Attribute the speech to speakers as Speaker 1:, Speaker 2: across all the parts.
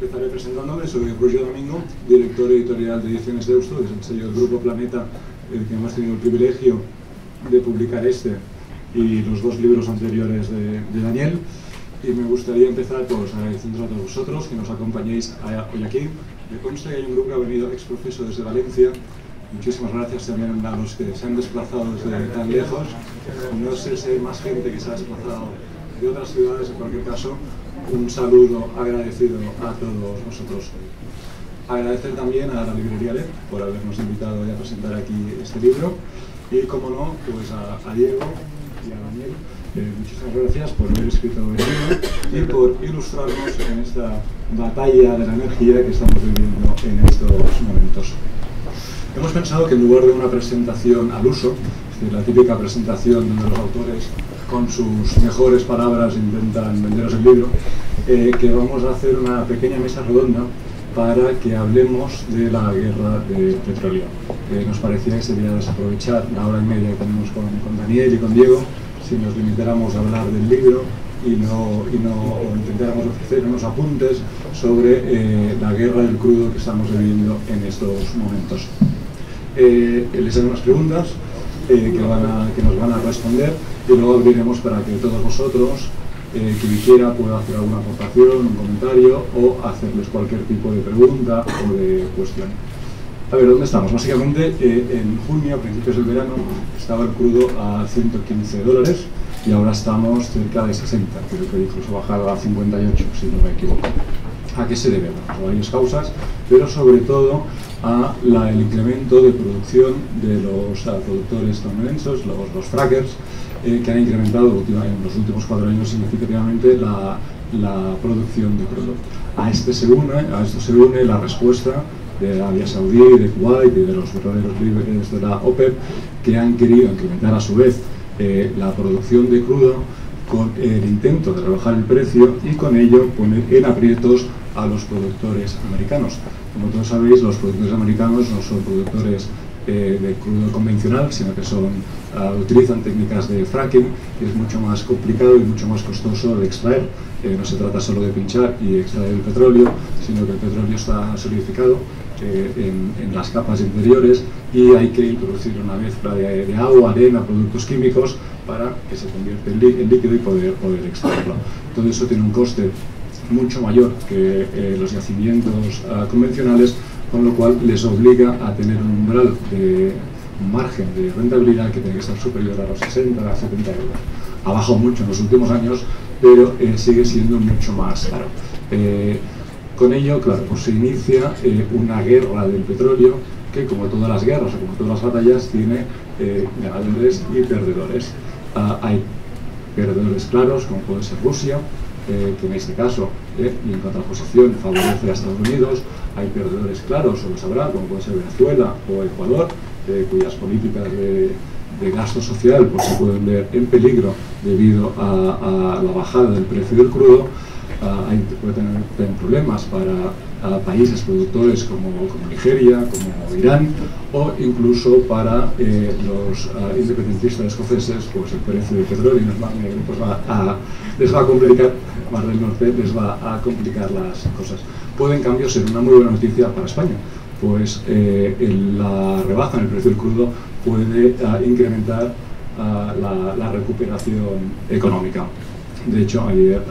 Speaker 1: empezaré presentándome. Soy Roger Domingo, director editorial de Ediciones Deusto, que es el sello del Grupo Planeta, el que hemos tenido el privilegio de publicar este y los dos libros anteriores de Daniel. Y me gustaría empezar pues, agradeciendo a todos vosotros que nos acompañéis hoy aquí. Me consta que hay un grupo que ha venido ex profeso desde Valencia. Muchísimas gracias también a los que se han desplazado desde tan lejos. No sé si hay más gente que se ha desplazado de otras ciudades. En cualquier caso, un saludo agradecido a todos vosotros. Agradecer también a la librería LED por habernos invitado a presentar aquí este libro. Y, como no, pues a Diego y a Daniel. Muchísimas gracias por haber escrito el libro y por ilustrarnos en esta batalla de la energía que estamos viviendo en estos momentos. Hemos pensado que en lugar de una presentación al uso, es decir, la típica presentación donde los autores con sus mejores palabras intentan venderos el libro, que vamos a hacer una pequeña mesa redonda para que hablemos de la guerra del petróleo. Nos parecía que sería desaprovechar la hora y media que tenemos con Daniel y con Diego si nos limitáramos a hablar del libro y no intentáramos ofrecer unos apuntes sobre la guerra del crudo que estamos viviendo en estos momentos. Les haré unas preguntas que nos van a responder y luego abriremos para que todos vosotros, quien quiera, pueda hacer alguna aportación, un comentario o hacerles cualquier tipo de pregunta o de cuestión. A ver, ¿dónde estamos? Básicamente, en junio, a principios del verano, estaba el crudo a $115 y ahora estamos cerca de 60, creo que incluso ha bajado a 58, si no me equivoco. ¿A qué se debe? Bueno, a varias causas, pero sobre todo el incremento de producción de los productores estadounidenses, los frackers, que han incrementado en los últimos 4 años significativamente la producción de crudo. A esto se une la respuesta de Arabia Saudí, de Kuwait y de los verdaderos líderes de la OPEP, que han querido incrementar a su vez la producción de crudo con el intento de rebajar el precio y con ello poner en aprietos a los productores americanos. Como todos sabéis, los productores americanos no son productores de crudo convencional, sino que utilizan técnicas de fracking, que es mucho más complicado y mucho más costoso de extraer. No se trata solo de pinchar y extraer el petróleo, sino que el petróleo está solidificado en las capas interiores y hay que introducir una mezcla de agua, arena, productos químicos para que se convierta en líquido y poder extraerlo. Todo eso tiene un coste mucho mayor que los yacimientos convencionales, con lo cual les obliga a tener un umbral un margen de rentabilidad que tiene que estar superior a los 60 a 70 euros. Ha bajado mucho en los últimos años, pero sigue siendo mucho más caro. Con ello, claro, pues se inicia una guerra del petróleo que, como todas las guerras o como todas las batallas, tiene ganadores y perdedores. Hay perdedores claros, como puede ser Rusia, que en este caso, y en contraposición, favorece a Estados Unidos. Hay perdedores claros, o lo sabrá, como puede ser Venezuela o Ecuador, cuyas políticas de gasto social pues, se pueden ver en peligro debido a la bajada del precio del crudo. Puede tener problemas para países productores como Nigeria, como Irán, o incluso para los independentistas escoceses, pues el precio del petróleo y el mar negro pues les va a complicar, Mar del Norte les va a complicar las cosas. Puede en cambio ser una muy buena noticia para España, pues la rebaja en el precio del crudo puede incrementar la recuperación económica. De hecho, ayer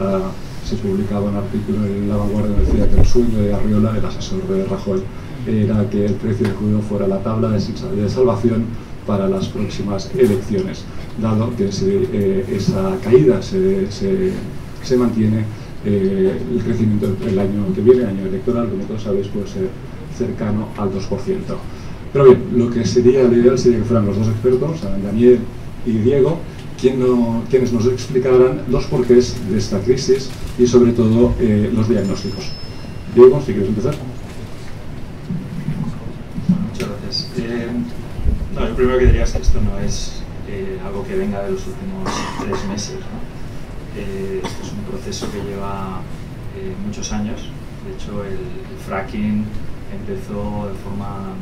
Speaker 1: se publicaba un artículo en La Vanguardia que decía que el sueño de Arriola, el asesor de Rajoy, era que el precio del crudo fuera la tabla de salvación para las próximas elecciones, dado que esa caída se mantiene. El crecimiento el año que viene, año electoral, como todos sabéis, puede ser cercano al 2%. Pero bien, lo ideal sería que fueran los dos expertos, Daniel y Diego, quienes nos explicaran los porqués de esta crisis y sobre todo los diagnósticos. Diego, si quieres empezar.
Speaker 2: Muchas gracias. Yo primero que diría es que esto no es algo que venga de los últimos 3 meses, ¿no? Este es un proceso que lleva muchos años. De hecho, el fracking empezó de forma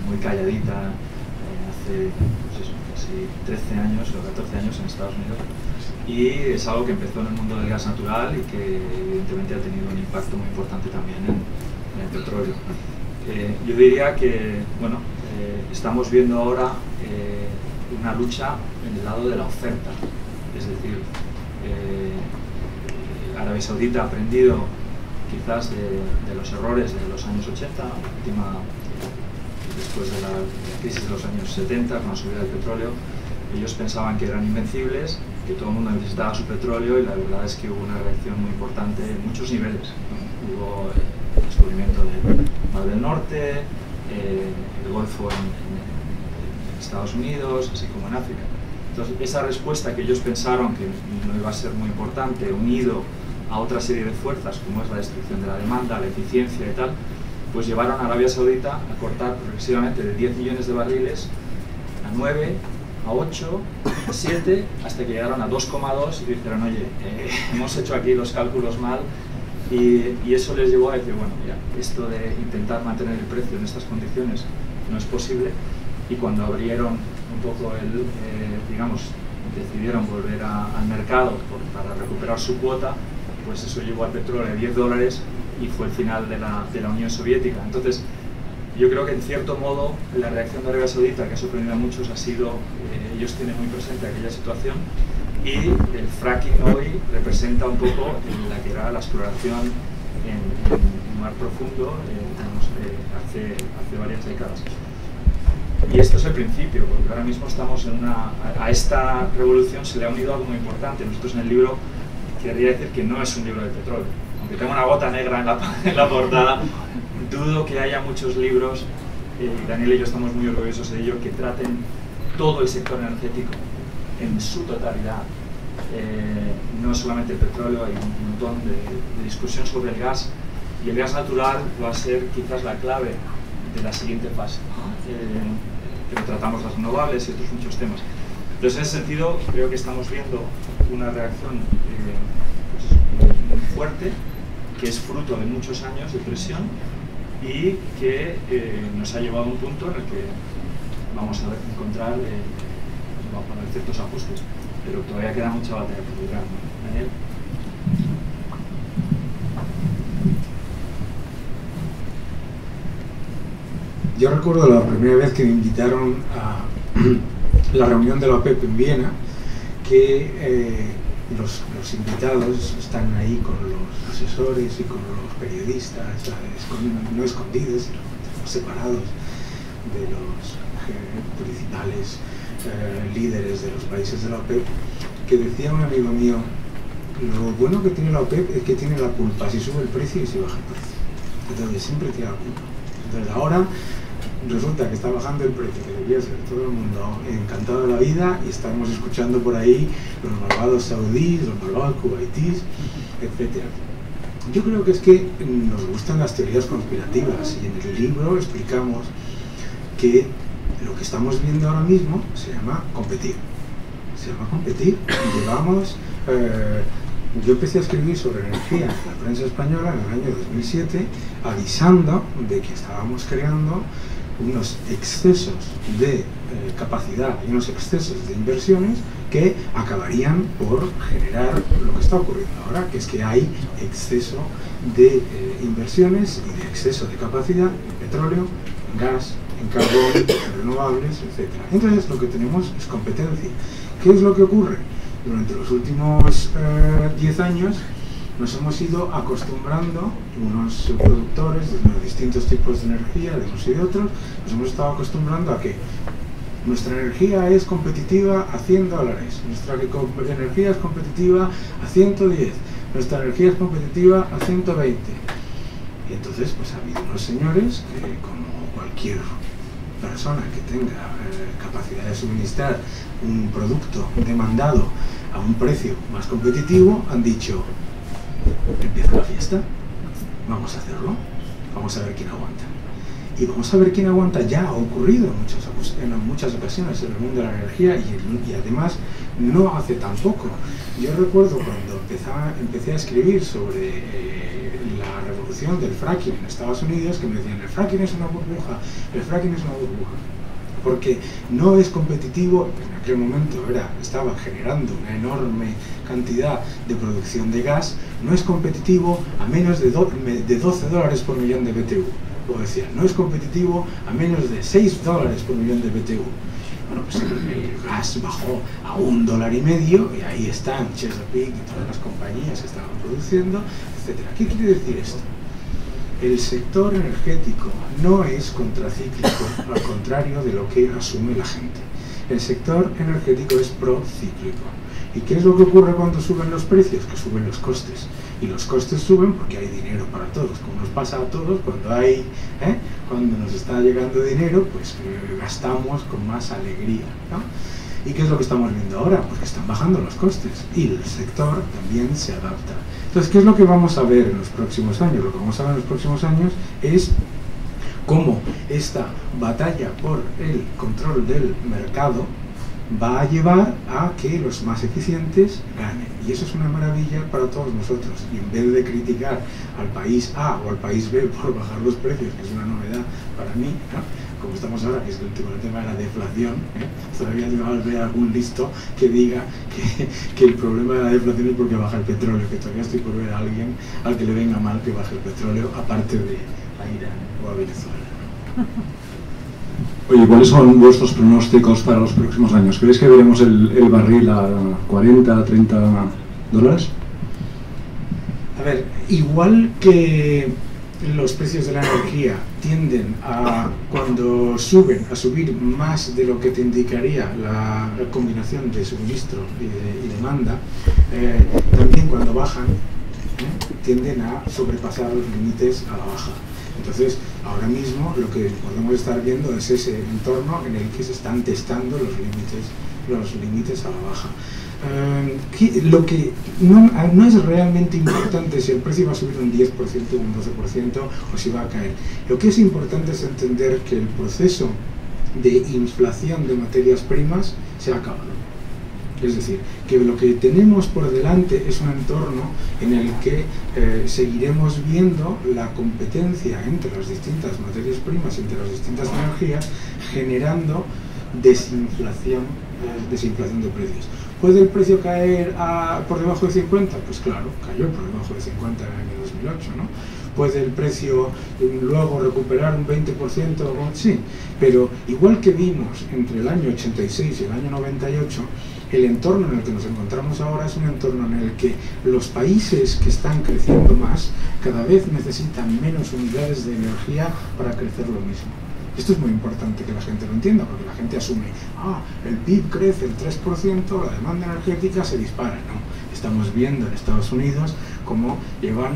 Speaker 2: muy calladita hace casi 13 años o 14 años en Estados Unidos, y es algo que empezó en el mundo del gas natural y que evidentemente ha tenido un impacto muy importante también en petróleo. Yo diría que, bueno, estamos viendo ahora una lucha en el lado de la oferta, es decir, Arabia Saudita ha aprendido quizás de los errores de los años 80, después de la crisis de los años 70, con la subida del petróleo. Ellos pensaban que eran invencibles, que todo el mundo necesitaba su petróleo, y la verdad es que hubo una reacción muy importante en muchos niveles, ¿no? Hubo el descubrimiento del Mar del Norte, el Golfo en Estados Unidos, así como en África. Entonces, esa respuesta que ellos pensaron que no iba a ser muy importante, unido a otra serie de fuerzas, como es la destrucción de la demanda, la eficiencia y tal, pues llevaron a Arabia Saudita a cortar progresivamente de 10 millones de barriles a 9, a 8, a 7, hasta que llegaron a 2,2 y dijeron, oye, hemos hecho aquí los cálculos mal, y eso les llevó a decir, bueno, mira, esto de intentar mantener el precio en estas condiciones no es posible, y cuando abrieron un poco digamos, decidieron volver al mercado para recuperar su cuota, pues eso llevó al petróleo a $10 y fue el final de la Unión Soviética. Entonces, yo creo que en cierto modo la reacción de Arabia Saudita, que ha sorprendido a muchos, ha sido, ellos tienen muy presente aquella situación, y el fracking hoy representa un poco la que era la exploración en mar profundo, hace varias décadas. Y esto es el principio, porque ahora mismo estamos a esta revolución se le ha unido algo muy importante. Nosotros en el libro querría decir que no es un libro de petróleo. Aunque tenga una gota negra en la portada, dudo que haya muchos libros, y Daniel y yo estamos muy orgullosos de ello, que traten todo el sector energético en su totalidad. No solamente el petróleo, hay un montón de discusión sobre el gas, y el gas natural va a ser quizás la clave de la siguiente fase, que tratamos las renovables y otros muchos temas. Entonces, en ese sentido, creo que estamos viendo una reacción muy fuerte, que es fruto de muchos años de presión y que nos ha llevado a un punto en el que vamos a encontrar ciertos ajustes, pero todavía queda mucha batalla por librar, ¿no? Daniel.
Speaker 3: Yo recuerdo la primera vez que me invitaron a la reunión de la OPEP en Viena, que los invitados están ahí con los asesores y con los periodistas, no escondidos, sino separados de los principales líderes de los países de la OPEP, que decía un amigo mío, lo bueno que tiene la OPEP es que tiene la culpa si sube el precio y si baja el precio. Entonces siempre tiene la culpa. Entonces ahora resulta que está bajando el precio, que debería ser todo el mundo encantado de la vida, y estamos escuchando por ahí los malvados saudíes, los malvados cubaitíes, etc. Yo creo que es que nos gustan las teorías conspirativas, y en el libro explicamos que lo que estamos viendo ahora mismo se llama competir. Se llama competir. Llevamos... yo empecé a escribir sobre energía en la prensa española en el año 2007, avisando de que estábamos creando unos excesos de capacidad y unos excesos de inversiones que acabarían por generar lo que está ocurriendo ahora, que es que hay exceso de inversiones y de exceso de capacidad en petróleo, en gas, en carbón, en renovables, etc. Entonces lo que tenemos es competencia. ¿Qué es lo que ocurre? Durante los últimos 10 años nos hemos ido acostumbrando, unos productores de los distintos tipos de energía, de unos y de otros, nos hemos estado acostumbrando a que nuestra energía es competitiva a $100, nuestra energía es competitiva a 110, nuestra energía es competitiva a 120. Y entonces pues ha habido unos señores que, como cualquier persona que tenga capacidad de suministrar un producto demandado a un precio más competitivo, han dicho: empieza la fiesta, vamos a hacerlo, vamos a ver quién aguanta. Y vamos a ver quién aguanta ya ha ocurrido en muchas ocasiones en el mundo de la energía, y además no hace tan poco. Yo recuerdo cuando empecé a escribir sobre la revolución del fracking en Estados Unidos, que me decían: el fracking es una burbuja, el fracking es una burbuja. porque no es competitivo. En aquel momento estaba generando una enorme cantidad de producción de gas, no es competitivo a menos de $12 por millón de BTU. Lo decía, no es competitivo a menos de $6 por millón de BTU. Bueno, pues el gas bajó a $1,50 y ahí están Chesapeake y todas las compañías que estaban produciendo, etcétera. ¿Qué quiere decir esto? El sector energético no es contracíclico, al contrario de lo que asume la gente. El sector energético es procíclico. ¿Y qué es lo que ocurre cuando suben los precios? Que suben los costes. Y los costes suben porque hay dinero para todos. Como nos pasa a todos, cuando nos está llegando dinero, pues gastamos con más alegría, ¿no? ¿Y qué es lo que estamos viendo ahora? Pues que están bajando los costes y el sector también se adapta. Entonces, ¿qué es lo que vamos a ver en los próximos años? Lo que vamos a ver en los próximos años es cómo esta batalla por el control del mercado va a llevar a que los más eficientes ganen. Y eso es una maravilla para todos nosotros. Y en vez de criticar al país A o al país B por bajar los precios, que es una novedad para mí, ¿no? Como estamos ahora, que es el tema de la deflación, todavía va a haber algún listo que diga que el problema de la deflación es porque baja el petróleo, que todavía estoy por ver a alguien al que le venga mal que baje el petróleo, aparte de a Irán o a Venezuela.
Speaker 1: Oye, ¿cuáles son vuestros pronósticos para los próximos años? ¿Creéis que veremos el barril a 40, 30 dólares?
Speaker 3: A ver, igual que los precios de la energía tienden a, cuando suben, a subir más de lo que te indicaría la combinación de suministro y demanda, también cuando bajan, tienden a sobrepasar los límites a la baja. Entonces, ahora mismo lo que podemos estar viendo es ese entorno en el que se están testando los límites a la baja. Lo que no es realmente importante si el precio va a subir un 10%, un 12% o si va a caer. Lo que es importante es entender que el proceso de inflación de materias primas se ha acabado. Es decir, que lo que tenemos por delante es un entorno en el que seguiremos viendo la competencia entre las distintas materias primas, entre las distintas energías, generando desinflación de precios. ¿Puede el precio caer por debajo de 50? Pues claro, cayó por debajo de 50 en el año 2008, ¿no? ¿Puede el precio luego recuperar un 20%? Sí, pero igual que vimos entre el año 86 y el año 98, el entorno en el que nos encontramos ahora es un entorno en el que los países que están creciendo más cada vez necesitan menos unidades de energía para crecer lo mismo. Esto es muy importante que la gente lo entienda, porque la gente asume, el PIB crece el 3%, la demanda energética se dispara. No, estamos viendo en Estados Unidos cómo llevan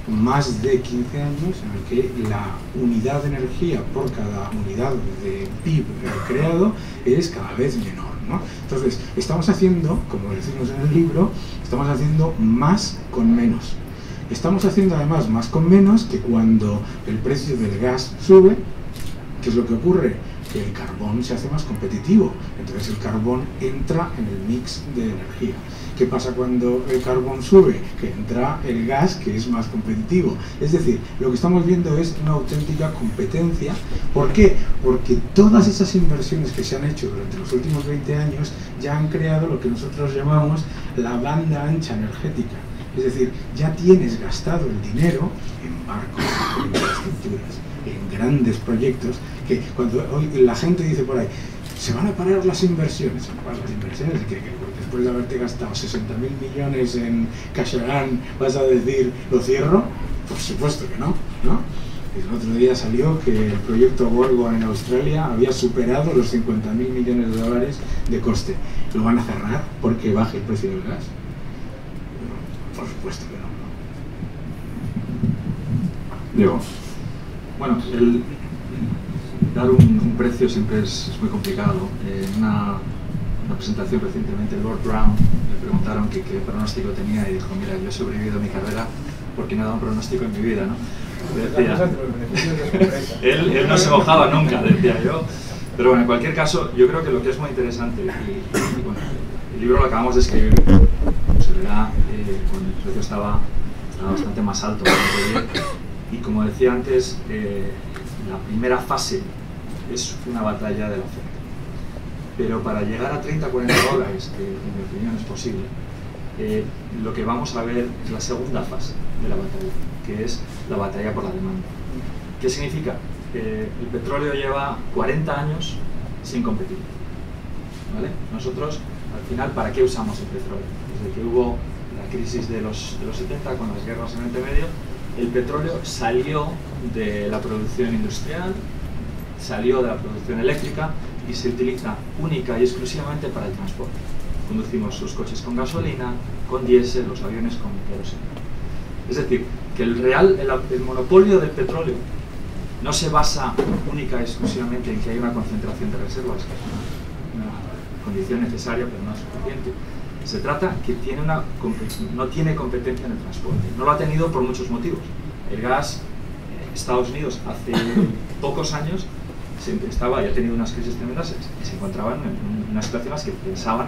Speaker 3: más de 15 años en el que la unidad de energía por cada unidad de PIB creado es cada vez menor, ¿no? Entonces, estamos haciendo, como decimos en el libro, estamos haciendo más con menos. Estamos haciendo además más con menos que cuando el precio del gas sube. ¿Qué es lo que ocurre? Que el carbón se hace más competitivo, entonces el carbón entra en el mix de energía. ¿Qué pasa cuando el carbón sube? Que entra el gas, que es más competitivo. Es decir, lo que estamos viendo es una auténtica competencia. ¿Por qué? Porque todas esas inversiones que se han hecho durante los últimos 20 años ya han creado lo que nosotros llamamos la banda ancha energética. Es decir, ya tienes gastado el dinero en barcos, en infraestructuras, en grandes proyectos, que cuando hoy la gente dice por ahí, se van a parar las inversiones. ¿Cuáles las inversiones? Que después de haberte gastado 60.000 millones en Kashagan vas a decir, ¿lo cierro? Por supuesto que no, ¿no? El otro día salió que el proyecto Gorgon en Australia había superado los 50.000 millones de dólares de coste. ¿Lo van a cerrar porque baje el precio del gas? No, por supuesto que no.
Speaker 2: Diego. Bueno, dar un precio siempre es muy complicado. En una presentación recientemente, Lord Brown le preguntaron qué pronóstico tenía y dijo, mira, yo he sobrevivido mi carrera porque no he dado un pronóstico en mi vida, ¿no? Decía, él no se mojaba nunca, decía yo. Pero bueno, en cualquier caso, yo creo que lo que es muy interesante, y bueno, el libro lo acabamos de escribir, se verá cuando el precio estaba bastante más alto. Y como decía antes, la primera fase es una batalla de la oferta. Pero para llegar a 30 o 40 dólares, que en mi opinión es posible, lo que vamos a ver es la segunda fase de la batalla, que es la batalla por la demanda. ¿Qué significa? El petróleo lleva 40 años sin competir, ¿vale? Nosotros, al final, ¿para qué usamos el petróleo? Desde que hubo la crisis de los 70, con las guerras en Oriente Medio, el petróleo salió de la producción industrial, salió de la producción eléctrica y se utiliza única y exclusivamente para el transporte. Conducimos los coches con gasolina, con diésel, los aviones con queroseno. Es decir, que el monopolio del petróleo no se basa única y exclusivamente en que hay una concentración de reservas, que es una condición necesaria pero no suficiente. Se trata que no tiene competencia en el transporte. No lo ha tenido por muchos motivos. El gas, Estados Unidos hace pocos años ya ha tenido unas crisis tremendas y se encontraban en unas situaciones que pensaban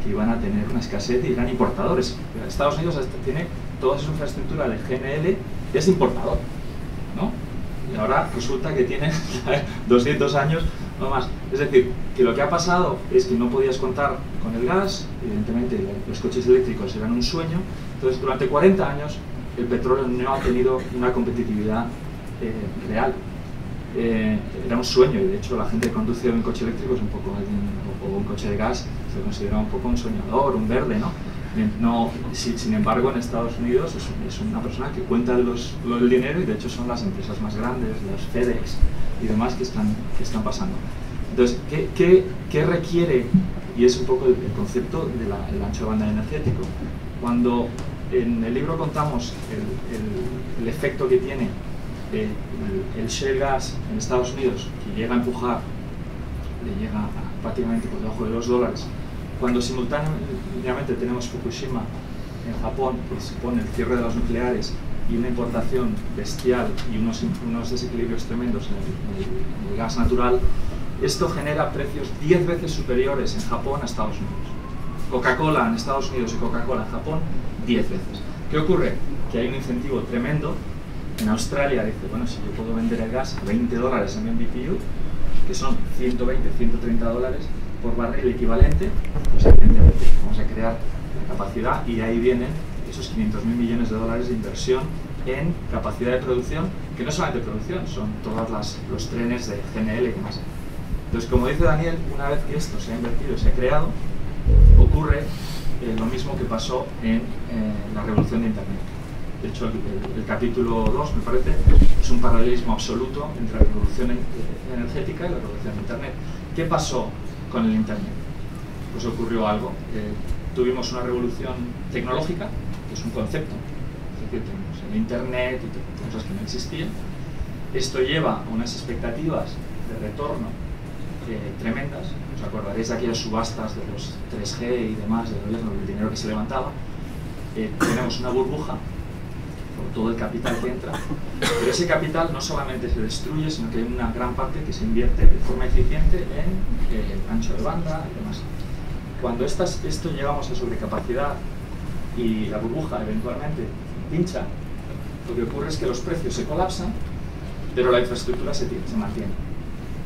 Speaker 2: que iban a tener una escasez y eran importadores. Estados Unidos tiene toda su infraestructura de GNL y es importador, ¿no? Y ahora resulta que tiene 200 años no más. Es decir, que lo que ha pasado es que no podías contar con el gas, evidentemente los coches eléctricos eran un sueño, entonces durante 40 años el petróleo no ha tenido una competitividad real. Era un sueño, y de hecho la gente que conduce un coche eléctrico es un poco, o un coche de gas, se considera un poco un soñador, un verde, ¿no? Sin embargo, en Estados Unidos es una persona que cuenta el dinero, y de hecho son las empresas más grandes, las FedEx y demás que están pasando. Entonces, ¿qué requiere? Y es un poco el concepto del ancho de banda energético. Cuando en el libro contamos el efecto que tiene el shale gas en Estados Unidos, que llega a empujar, le llega prácticamente por debajo de $2, cuando simultáneamente tenemos Fukushima en Japón, que supone el cierre de los nucleares y una importación bestial y unos desequilibrios tremendos en el gas natural, esto genera precios 10 veces superiores en Japón a Estados Unidos. Coca-Cola en Estados Unidos y Coca-Cola en Japón, 10 veces. ¿Qué ocurre? Que hay un incentivo tremendo. En Australia dice, bueno, si yo puedo vender el gas a $20 en mi BTU, que son 120, 130 dólares por barril equivalente, pues evidentemente vamos a crear la capacidad, y ahí vienen esos 500.000 millones de dólares de inversión en capacidad de producción, que no solamente producción, son todos los trenes de GNL y demás. Entonces, como dice Daniel, una vez que esto se ha invertido, se ha creado, ocurre lo mismo que pasó en la revolución de Internet. De hecho, el capítulo 2, me parece, es un paralelismo absoluto entre la revolución energética y la revolución de Internet. ¿Qué pasó con el Internet? Pues ocurrió algo. Tuvimos una revolución tecnológica, que es un concepto. Es decir, tenemos el Internet y cosas que no existían. Esto lleva a unas expectativas de retorno tremendas. Os acordaréis de aquellas subastas de los 3G y demás del gobierno, del dinero que se levantaba. Tenemos una burbuja por todo el capital que entra, pero ese capital no solamente se destruye, sino que hay una gran parte que se invierte de forma eficiente en ancho de banda y demás. Cuando esto llegamos a sobrecapacidad y la burbuja eventualmente pincha, lo que ocurre es que los precios se colapsan, pero la infraestructura se mantiene.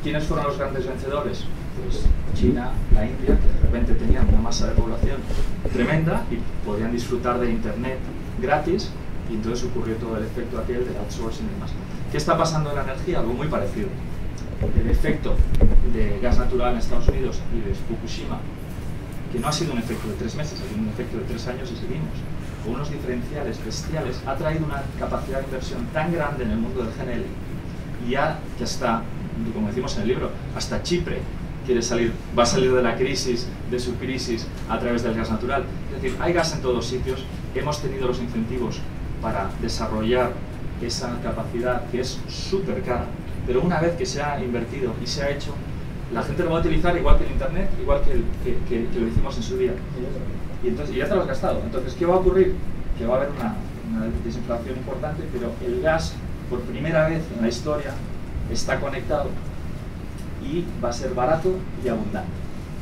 Speaker 2: ¿Quiénes fueron los grandes vencedores? Pues China, la India, que de repente tenían una masa de población tremenda y podían disfrutar de Internet gratis, y entonces ocurrió todo el efecto aquel del outsourcing y demás. ¿Qué está pasando en la energía? Algo muy parecido. El efecto de gas natural en Estados Unidos y de Fukushima, que no ha sido un efecto de 3 meses, ha sido un efecto de 3 años y seguimos, con unos diferenciales bestiales, ha traído una capacidad de inversión tan grande en el mundo del GNL, y ya que hasta, como decimos en el libro, hasta Chipre va a salir de la crisis, de su crisis, a través del gas natural. Es decir, hay gas en todos sitios, hemos tenido los incentivos para desarrollar esa capacidad que es súper cara, pero una vez que se ha invertido y se ha hecho, la gente lo va a utilizar igual que el Internet, igual que lo hicimos en su día. Y ya te lo has gastado. Entonces, ¿qué va a ocurrir? Que va a haber una desinflación importante, pero el gas, por primera vez en la historia, está conectado y va a ser barato y abundante.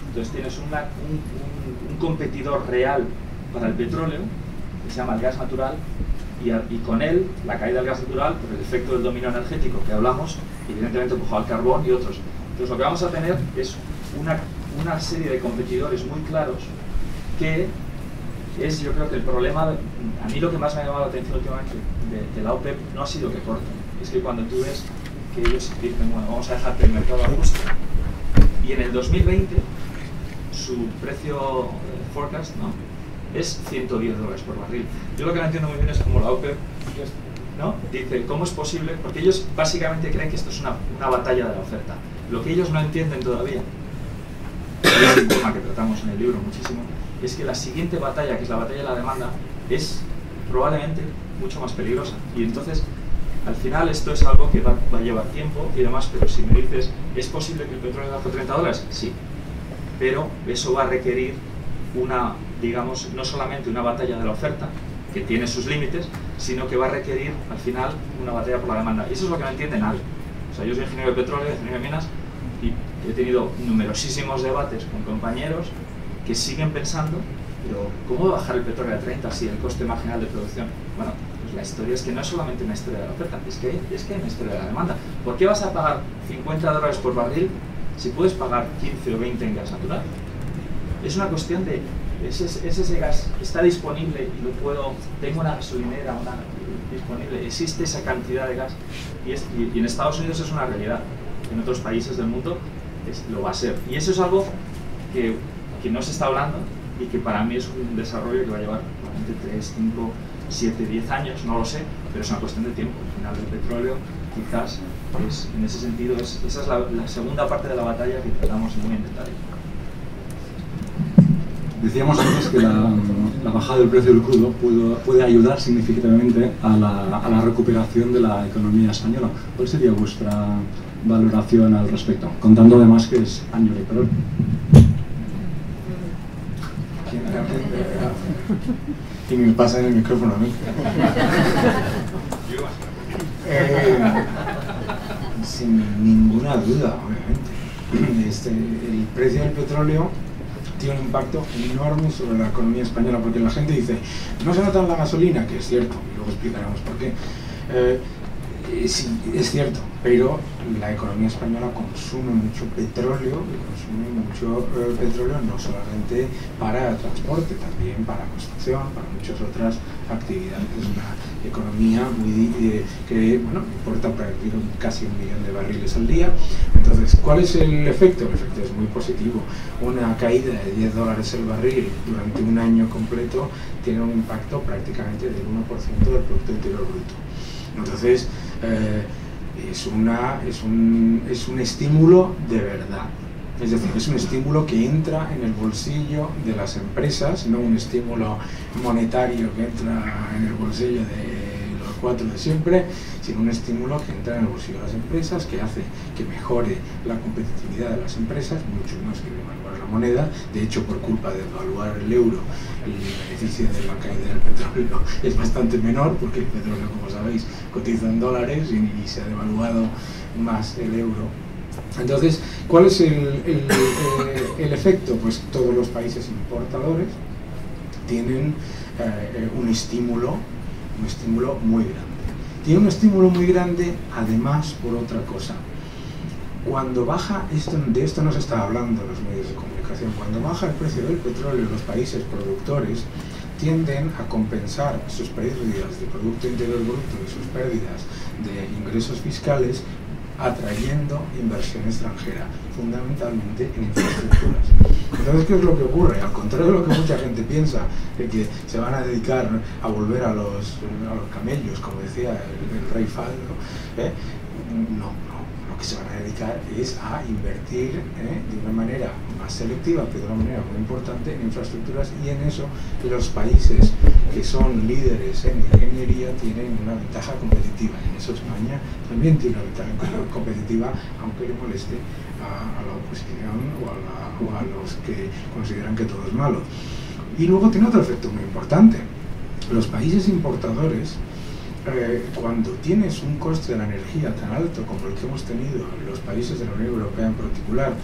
Speaker 2: Entonces tienes un competidor real para el petróleo, que se llama el gas natural, y con él, la caída del gas natural, por el efecto del dominio energético que hablamos, evidentemente empujó al carbón y otros. Entonces lo que vamos a tener es una serie de competidores muy claros que es, yo creo que el problema, a mí lo que más me ha llamado la atención últimamente de la OPEP no ha sido que corten, es que cuando tú ves que ellos dicen, bueno, vamos a dejar que el mercado ajuste, y en el 2020 su precio forecast, ¿no?, es $110 por barril. Yo lo que no entiendo muy bien es cómo la OPEP, ¿no?, dice, ¿cómo es posible? Porque ellos básicamente creen que esto es una batalla de la oferta. Lo que ellos no entienden todavía, y es un tema que tratamos en el libro muchísimo, es que la siguiente batalla, que es la batalla de la demanda, es probablemente mucho más peligrosa. Y entonces, al final, esto es algo que va a llevar tiempo y demás, pero si me dices, ¿es posible que el petróleo baje $30? Sí. Pero eso va a requerir digamos, no solamente una batalla de la oferta, que tiene sus límites, sino que va a requerir, al final, una batalla por la demanda. Y eso es lo que no entiende nadie. O sea, yo soy ingeniero de petróleo, ingeniero de minas, y he tenido numerosísimos debates con compañeros que siguen pensando, pero ¿cómo va a bajar el petróleo a 30 si el coste marginal de producción? Bueno, pues la historia es que no es solamente una historia de la oferta, es que hay una historia de la demanda. ¿Por qué vas a pagar $50 por barril si puedes pagar 15 o 20 en gas natural? Es una cuestión de, ese gas está disponible y tengo una gasolinera disponible, existe esa cantidad de gas y en Estados Unidos es una realidad, en otros países del mundo lo va a ser. Y eso es algo que no se está hablando y que para mí es un desarrollo que va a llevar probablemente 3, 5, 7, 10 años, no lo sé, pero es una cuestión de tiempo. Al final del petróleo, quizás, en ese sentido, esa es la segunda parte de la batalla que tratamos muy en detalle.
Speaker 1: Decíamos antes que la bajada del precio del crudo puede ayudar significativamente a la recuperación de la economía española. ¿Cuál sería vuestra valoración al respecto? Contando además que es año electoral.
Speaker 3: Y me pasa en el micrófono a mí. Sin ninguna duda, obviamente. El precio del petróleo tiene un impacto enorme sobre la economía española, porque la gente dice, no se nota en la gasolina, que es cierto, y luego explicaremos por qué. Sí, es cierto, pero la economía española consume mucho petróleo, no solamente para transporte, también para construcción, para muchas otras actividades. Es una economía que importa casi 1 millón de barriles al día. Entonces, ¿cuál es el efecto? El efecto es muy positivo. Una caída de $10 el barril durante un año completo tiene un impacto prácticamente del 1% del Producto Interior Bruto. Entonces, es un estímulo de verdad. Es decir, es un estímulo que entra en el bolsillo de las empresas, no un estímulo monetario que entra en el bolsillo de los 4 de siempre, sino un estímulo que entra en el bolsillo de las empresas, que hace que mejore la competitividad de las empresas, mucho más que devaluar la moneda. De hecho, por culpa de devaluar el euro, el beneficio de la caída del petróleo es bastante menor, porque el petróleo, como sabéis, cotiza en dólares y se ha devaluado más el euro. Entonces, ¿cuál es el efecto? Pues todos los países importadores tienen un estímulo muy grande. Tiene un estímulo muy grande, además, por otra cosa. Cuando baja, de esto no se está hablando en los medios de comunicación, cuando baja el precio del petróleo, los países productores tienden a compensar sus pérdidas de Producto Interior Bruto y sus pérdidas de ingresos fiscales atrayendo inversión extranjera, fundamentalmente en infraestructuras. Entonces, ¿qué es lo que ocurre? Al contrario de lo que mucha gente piensa, de que se van a dedicar a volver a los camellos, como decía el rey Fahd, no, lo que se van a dedicar es a invertir de una manera más selectiva, pero de una manera muy importante en infraestructuras, y en eso los países que son líderes en ingeniería tienen una ventaja competitiva. En eso España también tiene una ventaja competitiva, aunque le moleste a la oposición o a los que consideran que todo es malo. Y luego tiene otro efecto muy importante. Los países importadores, cuando tienes un coste de la energía tan alto como el que hemos tenido en los países de la Unión Europea en particular,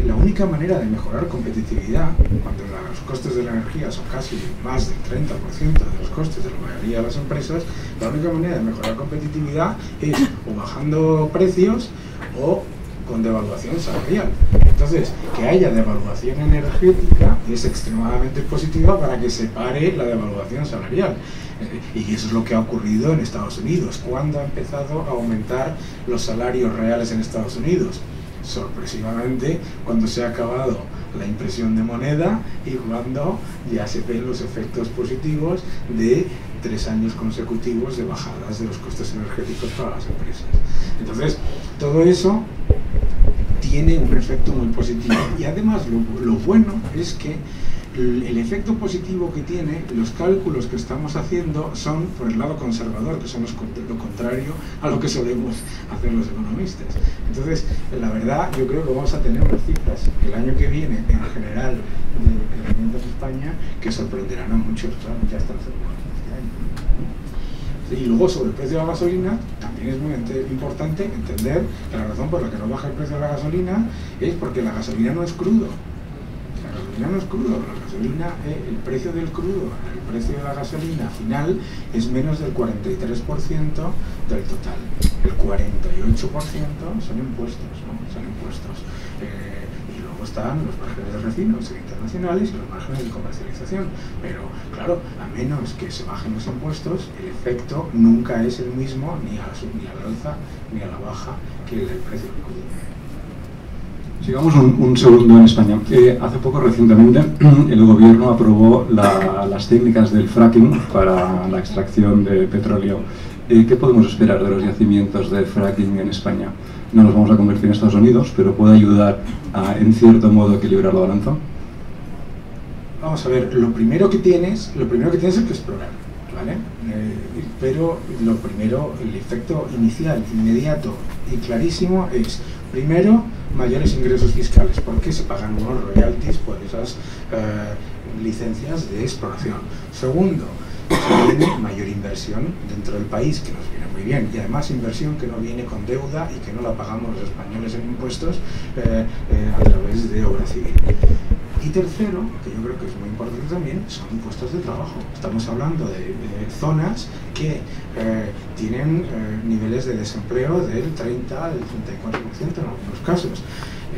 Speaker 3: la única manera de mejorar competitividad, cuando los costes de la energía son casi más del 30% de los costes de la mayoría de las empresas, la única manera de mejorar competitividad es o bajando precios o con devaluación salarial. Entonces, que haya devaluación energética es extremadamente positiva para que se pare la devaluación salarial. Y eso es lo que ha ocurrido en Estados Unidos. ¿Cuándo ha empezado a aumentar los salarios reales en Estados Unidos? Sorpresivamente, cuando se ha acabado la impresión de moneda y cuando ya se ven los efectos positivos de 3 años consecutivos de bajadas de los costes energéticos para las empresas. Entonces, todo eso tiene un efecto muy positivo. Y además, lo bueno es que el efecto positivo que tiene, los cálculos que estamos haciendo son por el lado conservador, que son lo contrario a lo que solemos hacer los economistas. Entonces, la verdad, yo creo que vamos a tener unas cifras el año que viene, en general, de crecimiento en España, que sorprenderán a muchos, claro, ya están seguros este año. Y luego, sobre el precio de la gasolina, también es muy importante entender que la razón por la que no baja el precio de la gasolina es porque la gasolina no es crudo. La gasolina no es crudo, la gasolina, el precio del crudo, el precio de la gasolina final es menos del 43% del total. El 48% son impuestos, ¿no? Son impuestos. Y luego están los márgenes de refino internacionales y los márgenes de comercialización. Pero, claro, a menos que se bajen los impuestos, el efecto nunca es el mismo ni a la alza ni a la baja que el del precio del crudo.
Speaker 1: Sigamos un segundo en España. Hace poco, recientemente, el gobierno aprobó las técnicas del fracking para la extracción de petróleo. ¿Qué podemos esperar de los yacimientos de fracking en España? No nos vamos a convertir en Estados Unidos, pero ¿puede ayudar a, en cierto modo, equilibrar la balanza?
Speaker 3: Vamos a ver, lo primero que tienes es que explorar, ¿vale? Pero lo primero, el efecto inicial, inmediato y clarísimo es, primero, mayores ingresos fiscales, porque se pagan unos royalties por esas licencias de exploración. Segundo, se viene mayor inversión dentro del país, que nos viene muy bien, y además inversión que no viene con deuda y que no la pagamos los españoles en impuestos a través de obra civil. Y tercero, que yo creo que es muy importante también, son puestos de trabajo. Estamos hablando de zonas que tienen niveles de desempleo del 30 al 34% en algunos casos.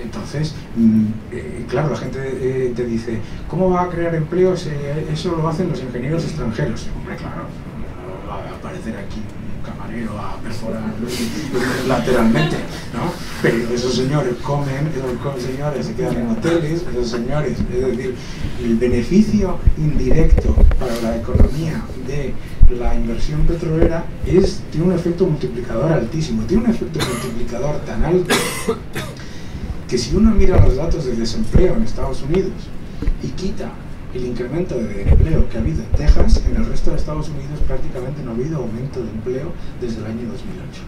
Speaker 3: Entonces, claro, la gente te dice, ¿cómo va a crear empleos? Eso lo hacen los ingenieros extranjeros. Hombre, claro, no va a aparecer aquí un camarero a perforar lateralmente, ¿no? Pero esos señores comen, esos señores se quedan en hoteles, esos señores, es decir, el beneficio indirecto para la economía de la inversión petrolera tiene un efecto multiplicador altísimo, tiene un efecto multiplicador tan alto que si uno mira los datos del desempleo en Estados Unidos y quita el incremento de empleo que ha habido en Texas, en el resto de Estados Unidos prácticamente no ha habido aumento de empleo desde el año 2008.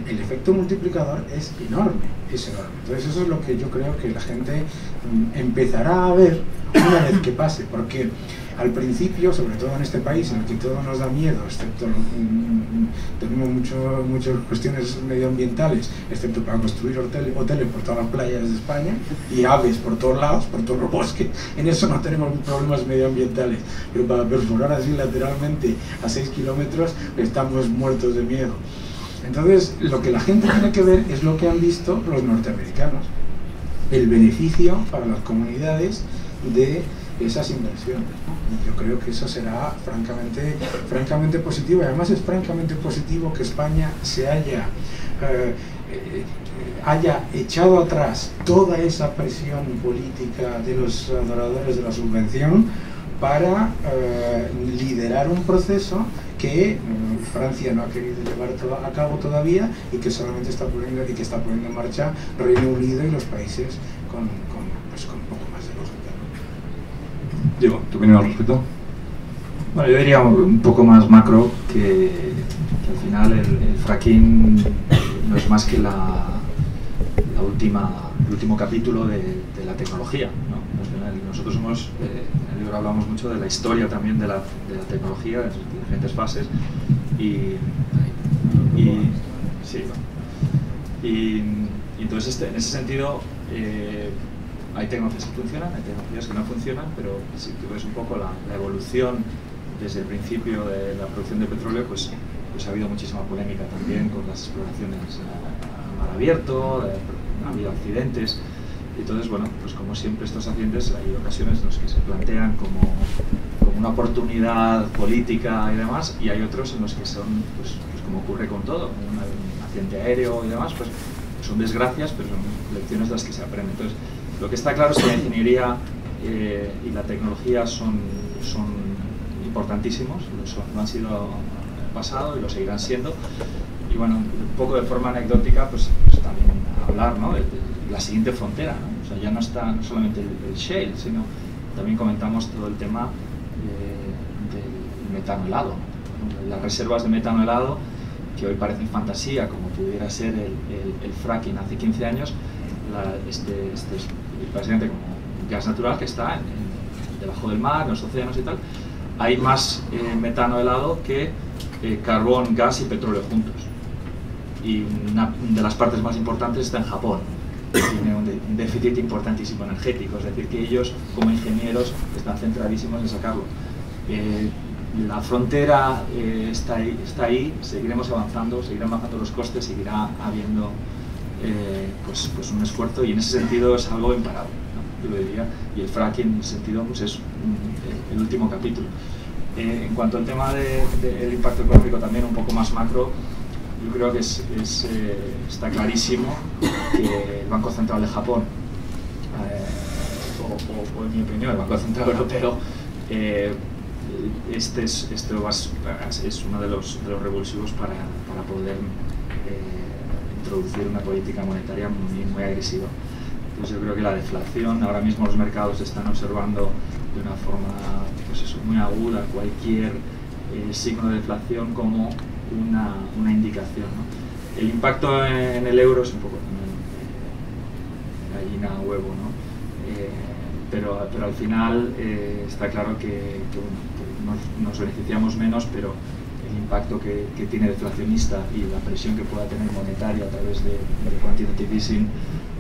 Speaker 3: El efecto multiplicador es enorme, es enorme. Entonces eso es lo que yo creo que la gente empezará a ver una vez que pase, porque al principio, sobre todo en este país en el que todo nos da miedo, excepto tenemos muchas cuestiones medioambientales, excepto para construir hoteles por todas las playas de España y aves por todos lados, por todo el bosque, en eso no tenemos problemas medioambientales, pero para perforar así lateralmente a 6 kilómetros estamos muertos de miedo. Entonces, lo que la gente tiene que ver es lo que han visto los norteamericanos, el beneficio para las comunidades de esas inversiones, ¿no? Y yo creo que eso será francamente positivo, y además es francamente positivo que España se haya echado atrás toda esa presión política de los adoradores de la subvención para liderar un proceso que Francia no ha querido llevar a cabo todavía y que solamente está poniendo en marcha Reino Unido y los países con un poco más de lógica, ¿no?
Speaker 1: Diego, ¿tu opinión al respecto?
Speaker 2: Bueno, yo diría un poco más macro que al final el fracking no es más que el último capítulo de la tecnología, ¿no? Nosotros en el libro hablamos mucho de la historia también de la tecnología, de sus diferentes fases y entonces en ese sentido hay tecnologías que funcionan, hay tecnologías que no funcionan, pero si tú ves un poco la evolución desde el principio de la producción de petróleo, pues pues ha habido muchísima polémica también con las exploraciones a mar abierto, ha habido accidentes. Entonces, bueno, pues como siempre estos accidentes hay ocasiones en las que se plantean como una oportunidad política y demás, y hay otros en los que son, pues como ocurre con todo, un accidente aéreo y demás, pues son desgracias, pero son lecciones de las que se aprende. Entonces, lo que está claro es que la ingeniería y la tecnología son importantísimos, lo han sido en el pasado y lo seguirán siendo. Y bueno, un poco de forma anecdótica, pues también hablar, ¿no?, de la siguiente frontera, ¿no? O sea, ya no está no solamente el shale, sino también comentamos todo el tema del metano helado, ¿no? Las reservas de metano helado, que hoy parecen fantasía, como pudiera ser el fracking hace 15 años, este es básicamente como gas natural que está debajo del mar, en los océanos y tal. Hay más metano helado que carbón, gas y petróleo juntos. Y una de las partes más importantes está en Japón. Tiene un déficit importantísimo energético, es decir, que ellos como ingenieros están centradísimos en sacarlo. La frontera está ahí, seguiremos avanzando, seguirán avanzando los costes, seguirá habiendo pues un esfuerzo, y en ese sentido es algo imparable, ¿no? Yo lo diría, y el fracking en ese sentido pues es el último capítulo. En cuanto al tema del impacto económico, también un poco más macro, yo creo que está clarísimo que el Banco Central de Japón, o en mi opinión el Banco Central Europeo, este es uno de los revulsivos para poder introducir una política monetaria muy agresiva. Entonces yo creo que la deflación, ahora mismo los mercados están observando de una forma muy aguda cualquier signo de deflación como una indicación, ¿no? El impacto en el euro es un poco gallina huevo, ¿no? Pero al final está claro que nos beneficiamos menos, pero el impacto que tiene deflacionista y la presión que pueda tener monetaria a través de quantitative easing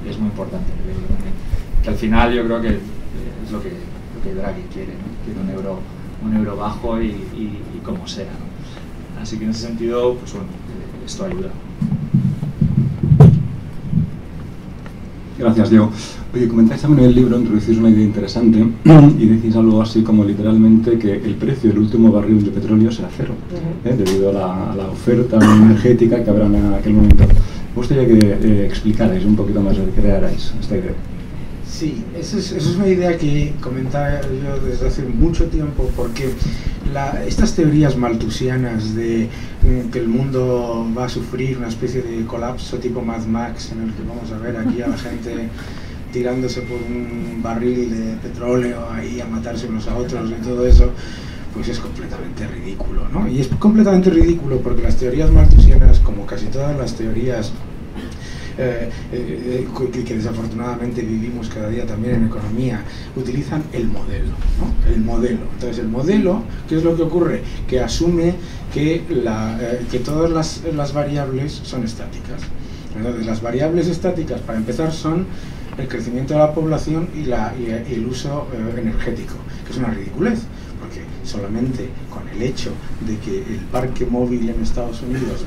Speaker 2: es muy importante en el euro también. Que al final yo creo que es lo que Draghi quiere, ¿no? Quiere un euro bajo y como sea, ¿no? Así que en ese sentido, pues bueno, esto ayuda.
Speaker 1: Gracias, Diego. Oye, comentáis también en el libro, introducís una idea interesante y decís algo así como literalmente que el precio del último barril de petróleo será cero, debido a la oferta energética que habrá en aquel momento. Me gustaría que explicarais un poquito más, recrearais esta idea.
Speaker 3: Sí, esa es una idea que comentaba yo desde hace mucho tiempo, porque estas teorías malthusianas de que el mundo va a sufrir una especie de colapso tipo Mad Max, en el que vamos a ver aquí a la gente tirándose por un barril de petróleo ahí a matarse unos a otros y todo eso, pues es completamente ridículo, ¿no? Y es completamente ridículo porque las teorías malthusianas, como casi todas las teorías que desafortunadamente vivimos cada día también en economía, utilizan el modelo, ¿no? El modelo. Entonces el modelo, ¿qué es lo que ocurre? Que asume que todas las variables son estáticas. Entonces las variables estáticas, para empezar, son el crecimiento de la población y el uso energético, que es una ridiculez, porque solamente con el hecho de que el parque móvil en Estados Unidos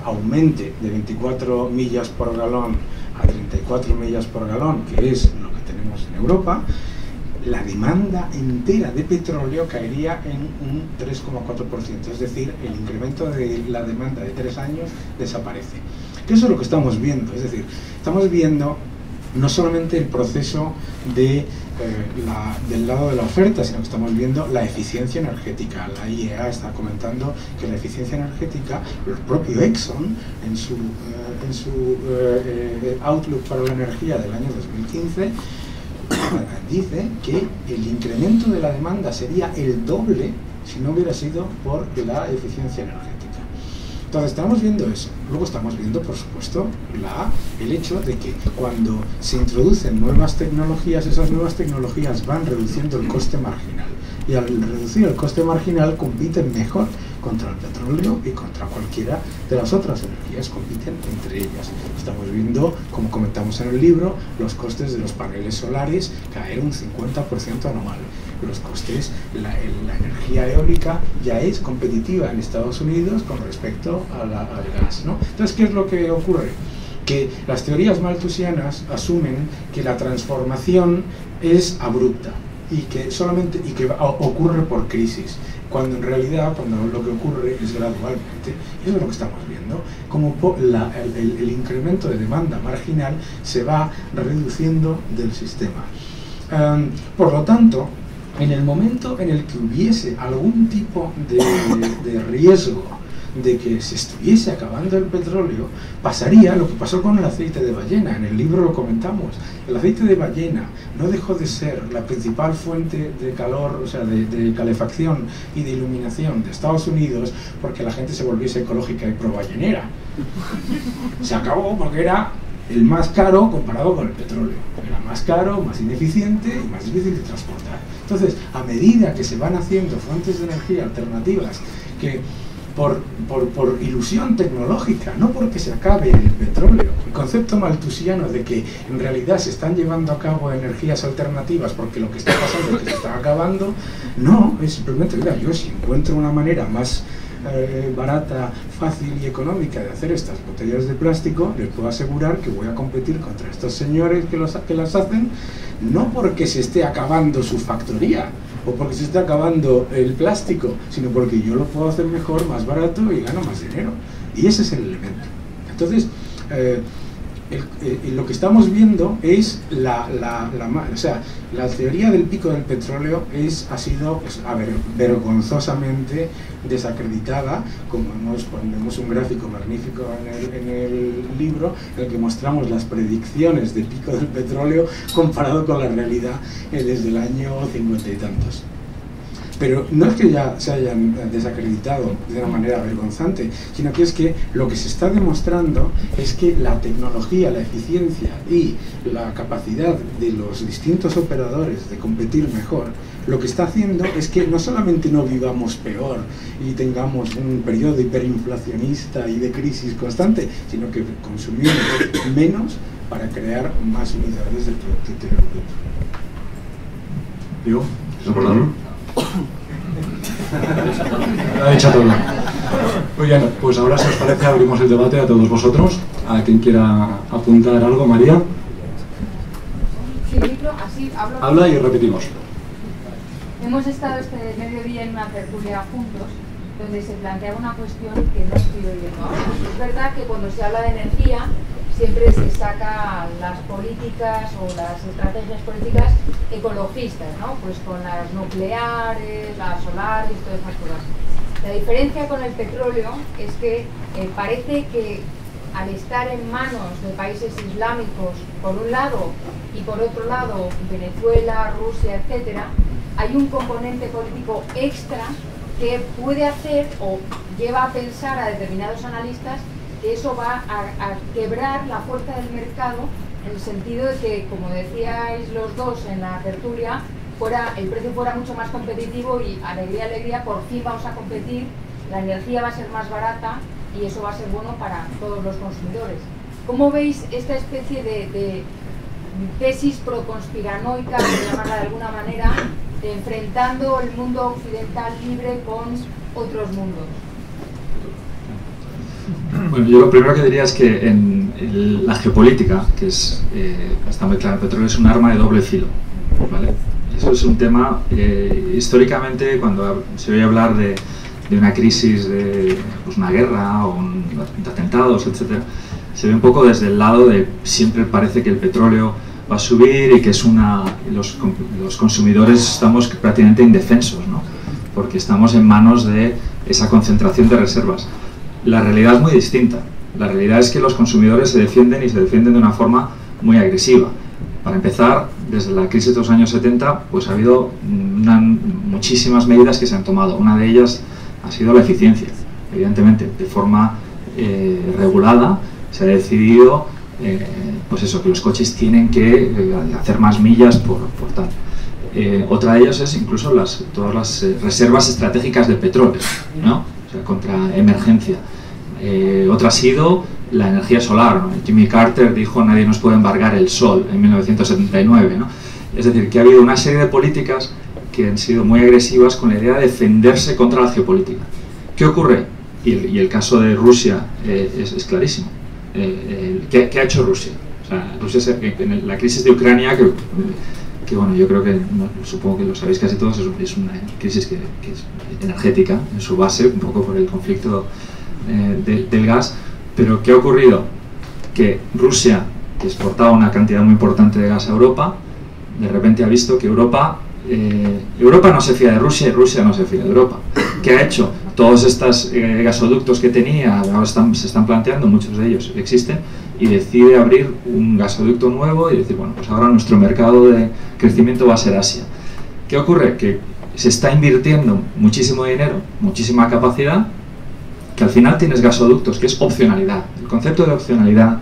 Speaker 3: aumente de 24 millas por galón a 34 millas por galón, que es lo que tenemos en Europa, la demanda entera de petróleo caería en un 3,4%, es decir, el incremento de la demanda de 3 años desaparece. Que eso es lo que estamos viendo, es decir, estamos viendo no solamente el proceso del lado de la oferta, sino que estamos viendo la eficiencia energética. La IEA está comentando que la eficiencia energética, el propio Exxon en su Outlook para la energía del año 2015 dice que el incremento de la demanda sería el doble si no hubiera sido por la eficiencia energética. Entonces estamos viendo eso. Luego estamos viendo, por supuesto, el hecho de que cuando se introducen nuevas tecnologías, esas nuevas tecnologías van reduciendo el coste marginal. Y al reducir el coste marginal compiten mejor contra el petróleo y contra cualquiera de las otras energías, compiten entre ellas. Estamos viendo, como comentamos en el libro, los costes de los paneles solares caer un 50% anual. los costes, la energía eólica ya es competitiva en Estados Unidos con respecto al gas, ¿no? Entonces, ¿qué es lo que ocurre? Que las teorías malthusianas asumen que la transformación es abrupta y que ocurre por crisis, cuando en realidad lo que ocurre es gradualmente. Eso es lo que estamos viendo, como el incremento de demanda marginal se va reduciendo del sistema. Por lo tanto, en el momento en el que hubiese algún tipo de riesgo de que se estuviese acabando el petróleo, pasaría lo que pasó con el aceite de ballena. En el libro lo comentamos. El aceite de ballena no dejó de ser la principal fuente de calor, o sea, de calefacción y de iluminación de Estados Unidos porque la gente se volviese ecológica y pro-ballenera. Se acabó porque era el más caro comparado con el petróleo. Era más caro, más ineficiente y más difícil de transportar. Entonces, a medida que se van haciendo fuentes de energía alternativas que por ilusión tecnológica, no porque se acabe el petróleo. El concepto malthusiano de que en realidad se están llevando a cabo energías alternativas porque lo que está pasando es que se está acabando, no, es simplemente, mira, yo si encuentro una manera más barata, fácil y económica de hacer estas botellas de plástico, les puedo asegurar que voy a competir contra estos señores que las hacen, no porque se esté acabando su factoría o porque se esté acabando el plástico, sino porque yo lo puedo hacer mejor, más barato y gano más dinero. Y ese es el elemento. Entonces, lo que estamos viendo es la teoría del pico del petróleo ha sido pues, vergonzosamente desacreditada, como ponemos un gráfico magnífico en el libro en el que mostramos las predicciones de pico del petróleo comparado con la realidad desde el año 50 y tantos. Pero no es que ya se hayan desacreditado de una manera vergonzante, sino que es que lo que se está demostrando es que la tecnología, la eficiencia y la capacidad de los distintos operadores de competir mejor, lo que está haciendo es que no solamente no vivamos peor y tengamos un periodo hiperinflacionista y de crisis constante, sino que consumimos menos para crear más unidades del Producto Interior Bruto.
Speaker 1: ¿Digo? ¿Es por darlo? Lo ha dicho todo. Muy bien, pues ahora si os parece abrimos el debate a todos vosotros. A quien quiera apuntar algo, María.
Speaker 4: Sí, así hablo.
Speaker 1: Habla y repetimos.
Speaker 4: Hemos estado este mediodía en una tertulia juntos donde se planteaba una cuestión que no estoy oyendo ahora. Es verdad que cuando se habla de energía siempre se saca las políticas o las estrategias políticas ecologistas, ¿no? Pues con las nucleares, las solares, todas esas cosas. La diferencia con el petróleo es que parece que al estar en manos de países islámicos, por un lado, y por otro lado, Venezuela, Rusia, etcétera, hay un componente político extra que puede hacer o lleva a pensar a determinados analistas que eso va a quebrar la fuerza del mercado, en el sentido de que, como decíais los dos en la tertulia, el precio fuera mucho más competitivo y alegría, alegría, por fin vamos a competir, la energía va a ser más barata y eso va a ser bueno para todos los consumidores. ¿Cómo veis esta especie de tesis proconspiranoica, por llamarla de alguna manera, enfrentando el mundo occidental libre con otros mundos?
Speaker 2: Bueno, yo lo primero que diría es que en la geopolítica, que está muy claro, el petróleo es un arma de doble filo, ¿vale? Eso es un tema, históricamente, cuando se oye hablar de una crisis, de pues una guerra o de atentados, etc., se ve un poco desde el lado de siempre parece que el petróleo va a subir y que es los consumidores estamos prácticamente indefensos, ¿no? Porque estamos en manos de esa concentración de reservas. La realidad es muy distinta. La realidad es que los consumidores se defienden y se defienden de una forma muy agresiva. Para empezar, desde la crisis de los años 70, pues ha habido muchísimas medidas que se han tomado. Una de ellas ha sido la eficiencia. Evidentemente, de forma regulada, se ha decidido pues eso, que los coches tienen que hacer más millas por tal. Otra de ellas es incluso todas las reservas estratégicas de petróleo, ¿no? O sea, contra emergencia. Otra ha sido la energía solar, ¿no? Jimmy Carter dijo nadie nos puede embargar el sol en 1979, ¿no? Es decir, que ha habido una serie de políticas que han sido muy agresivas con la idea de defenderse contra la geopolítica. ¿Qué ocurre? Y el caso de Rusia es clarísimo. ¿Qué ha hecho Rusia? O sea, Rusia en la crisis de Ucrania, que bueno, yo creo que, supongo que lo sabéis casi todos, es una crisis que es energética en su base, un poco por el conflicto del gas. Pero ¿qué ha ocurrido? Que Rusia, que exportaba una cantidad muy importante de gas a Europa, de repente ha visto que Europa no se fía de Rusia y Rusia no se fía de Europa. ¿Qué ha hecho? Todos estos gasoductos que tenía, ahora se están planteando, muchos de ellos existen, y decide abrir un gasoducto nuevo y decir, bueno, pues ahora nuestro mercado de crecimiento va a ser Asia. ¿Qué ocurre? Que se está invirtiendo muchísimo dinero, muchísima capacidad, que al final tienes gasoductos, que es opcionalidad. El concepto de opcionalidad,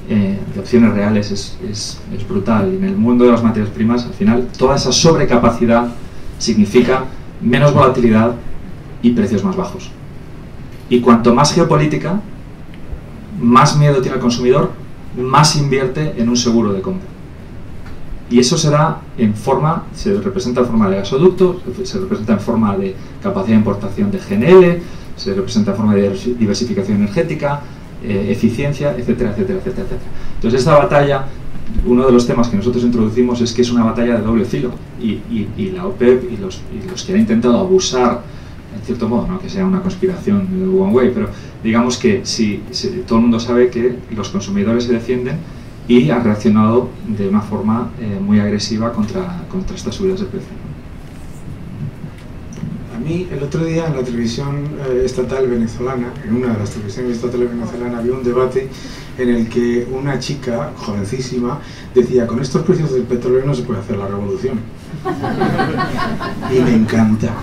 Speaker 2: de opciones reales, es brutal. Y en el mundo de las materias primas, al final, toda esa sobrecapacidad significa menos volatilidad y precios más bajos. Y cuanto más geopolítica, más miedo tiene el consumidor, más invierte en un seguro de compra. Y eso se representa en forma de gasoductos, se representa en forma de capacidad de importación de GNL, se representa en forma de diversificación energética, eficiencia, etcétera, etcétera, etcétera, etcétera. Entonces esta batalla, uno de los temas que nosotros introducimos es que es una batalla de doble filo, y la OPEP y los que han intentado abusar, en cierto modo, no que sea una conspiración de one way, pero digamos que todo el mundo sabe que los consumidores se defienden y han reaccionado de una forma muy agresiva contra estas subidas de precio.
Speaker 3: A mí, el otro día en la televisión estatal venezolana, en una de las televisiones estatales venezolanas, había un debate en el que una chica, jovencísima, decía, con estos precios del petróleo no se puede hacer la revolución. Y me encanta.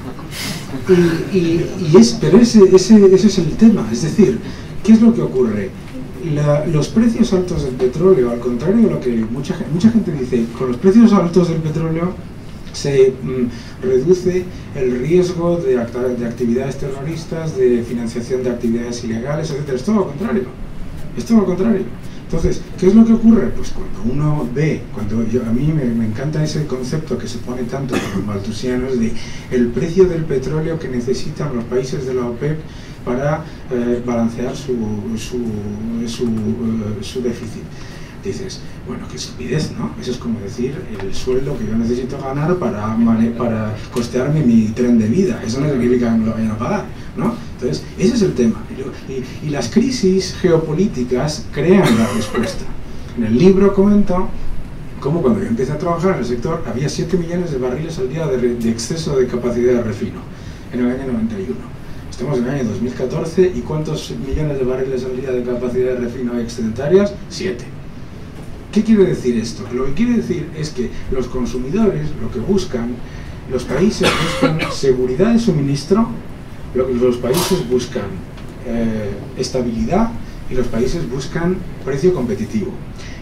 Speaker 3: Pero ese es el tema, es decir, ¿qué es lo que ocurre? Los precios altos del petróleo, al contrario de lo que mucha gente dice, con los precios altos del petróleo se reduce el riesgo de actividades terroristas, de financiación de actividades ilegales, etc. Es todo lo contrario. Es todo lo contrario. Entonces, ¿qué es lo que ocurre? Pues cuando uno ve, a mí me encanta ese concepto que se pone tanto por los maltusianos de el precio del petróleo que necesitan los países de la OPEP para balancear su déficit. Dices, bueno, qué estupidez, ¿no? Eso es como decir el sueldo que yo necesito ganar para costearme mi tren de vida. Eso no significa que me lo vayan a pagar, ¿no? Entonces, ese es el tema. Y las crisis geopolíticas crean la respuesta. En el libro comento cómo cuando yo empecé a trabajar en el sector había 7 millones de barriles al día de exceso de capacidad de refino en el año 91. Estamos en el año 2014 y ¿cuántos millones de barriles al día de capacidad de refino excedentarias? 7. ¿Qué quiere decir esto? Lo que quiere decir es que los consumidores lo que buscan, los países buscan seguridad de suministro, los países buscan estabilidad y los países buscan precio competitivo.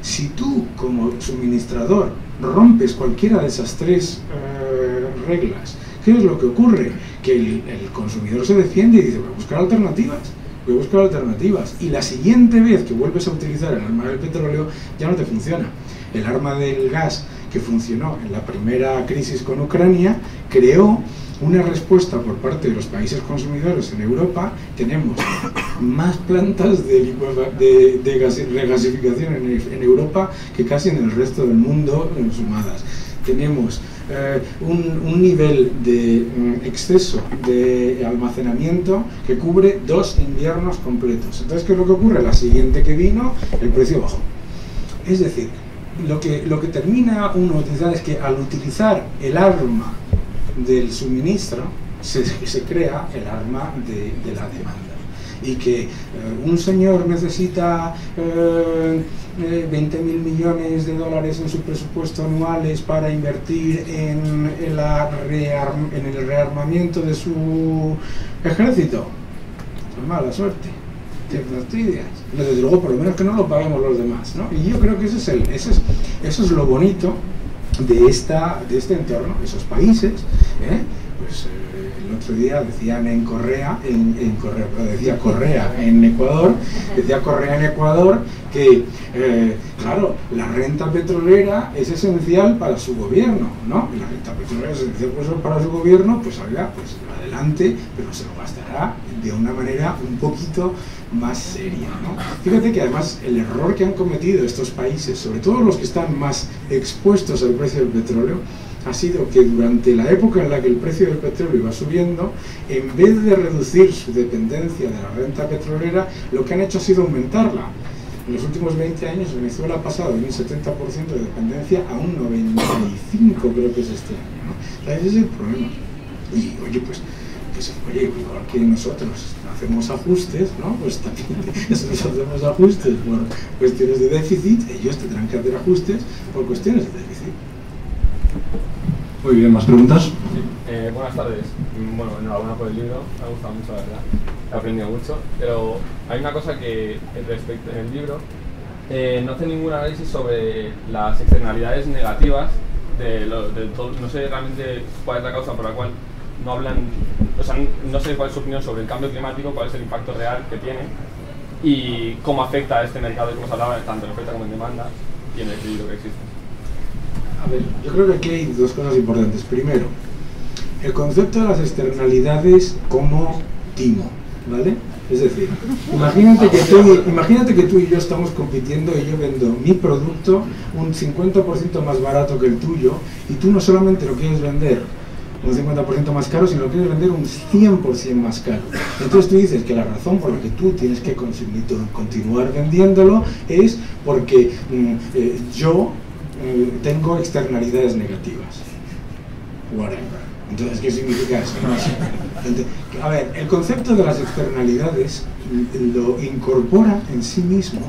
Speaker 3: Si tú como suministrador rompes cualquiera de esas tres reglas, ¿qué es lo que ocurre? Que el consumidor se defiende y dice, voy a buscar alternativas. Y la siguiente vez que vuelves a utilizar el arma del petróleo ya no te funciona. El arma del gas que funcionó en la primera crisis con Ucrania creó una respuesta por parte de los países consumidores en Europa. Tenemos más plantas de regasificación en Europa que casi en el resto del mundo sumadas. Tenemos un nivel de exceso de almacenamiento que cubre 2 inviernos completos. Entonces, ¿qué es lo que ocurre? La siguiente que vino, el precio bajó. Es decir, lo que termina uno utilizando es que al utilizar el arma del suministro se crea el arma de la demanda. Y que un señor necesita 20.000 millones de dólares en su presupuesto anuales para invertir en el rearmamiento de su ejército. Pues mala suerte, te fastidias. Desde luego, por lo menos que no lo paguemos los demás, ¿no? Y yo creo que eso es lo bonito de este entorno, esos países, el otro día decían decía Correa en Ecuador, que, claro, la renta petrolera es esencial para su gobierno, ¿no? Y la renta petrolera es esencial para su gobierno, pues oiga, pues adelante, pero se lo gastará de una manera un poquito más seria, ¿no? Fíjate que además el error que han cometido estos países, sobre todo los que están más expuestos al precio del petróleo, ha sido que durante la época en la que el precio del petróleo iba subiendo, en vez de reducir su dependencia de la renta petrolera, lo que han hecho ha sido aumentarla. En los últimos 20 años Venezuela ha pasado de un 70% de dependencia a un 95%, creo que es este año, ¿no? O sea, ese es el problema. Y oye, pues, igual que nosotros hacemos ajustes, ¿no? Pues también nosotros hacemos ajustes por cuestiones de déficit, ellos tendrán que hacer ajustes por cuestiones de déficit.
Speaker 1: Muy bien, ¿más preguntas?
Speaker 5: Sí. Buenas tardes. Bueno, enhorabuena por el libro, me ha gustado mucho, la verdad. He aprendido mucho, pero hay una cosa que respecto en el libro no hace ningún análisis sobre las externalidades negativas de todo. No sé realmente cuál es la causa por la cual no hablan, o sea, no sé cuál es su opinión sobre el cambio climático, cuál es el impacto real que tiene y cómo afecta a este mercado que hemos hablado, tanto en oferta como en demanda y en el equilibrio que existe.
Speaker 3: A ver, yo creo que aquí hay dos cosas importantes. Primero, el concepto de las externalidades como timo, ¿vale? Es decir, imagínate que tú y yo estamos compitiendo y yo vendo mi producto un 50% más barato que el tuyo y tú no solamente lo quieres vender un 50% más caro, sino lo quieres vender un 100% más caro. Entonces tú dices que la razón por la que tú tienes que continuar vendiéndolo es porque yo tengo externalidades negativas. Whatever. Entonces, ¿qué significa eso? No sé. A ver, el concepto de las externalidades lo incorpora en sí mismo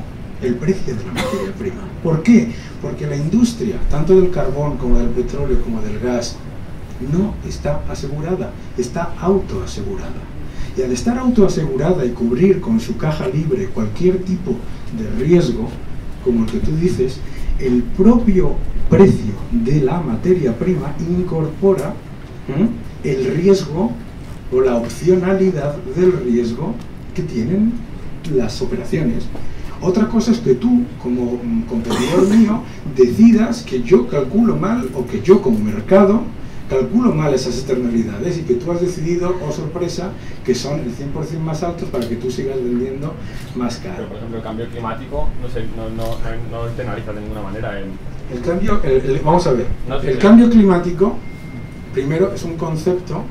Speaker 3: el precio de la materia prima. ¿Por qué? Porque la industria, tanto del carbón como del petróleo como del gas, no está asegurada, está autoasegurada. Y al estar autoasegurada y cubrir con su caja libre cualquier tipo de riesgo, como el que tú dices, el propio precio de la materia prima incorpora el riesgo o la opcionalidad del riesgo que tienen las operaciones. Otra cosa es que tú, como competidor mío, decidas que yo calculo mal o que yo como mercado calculo mal esas externalidades y que tú has decidido, oh sorpresa, que son el 100% más altos para que tú sigas vendiendo más caro.
Speaker 5: Pero, por ejemplo, el cambio climático no externaliza de ninguna manera.
Speaker 3: El cambio, vamos a ver, el cambio climático, primero, es un concepto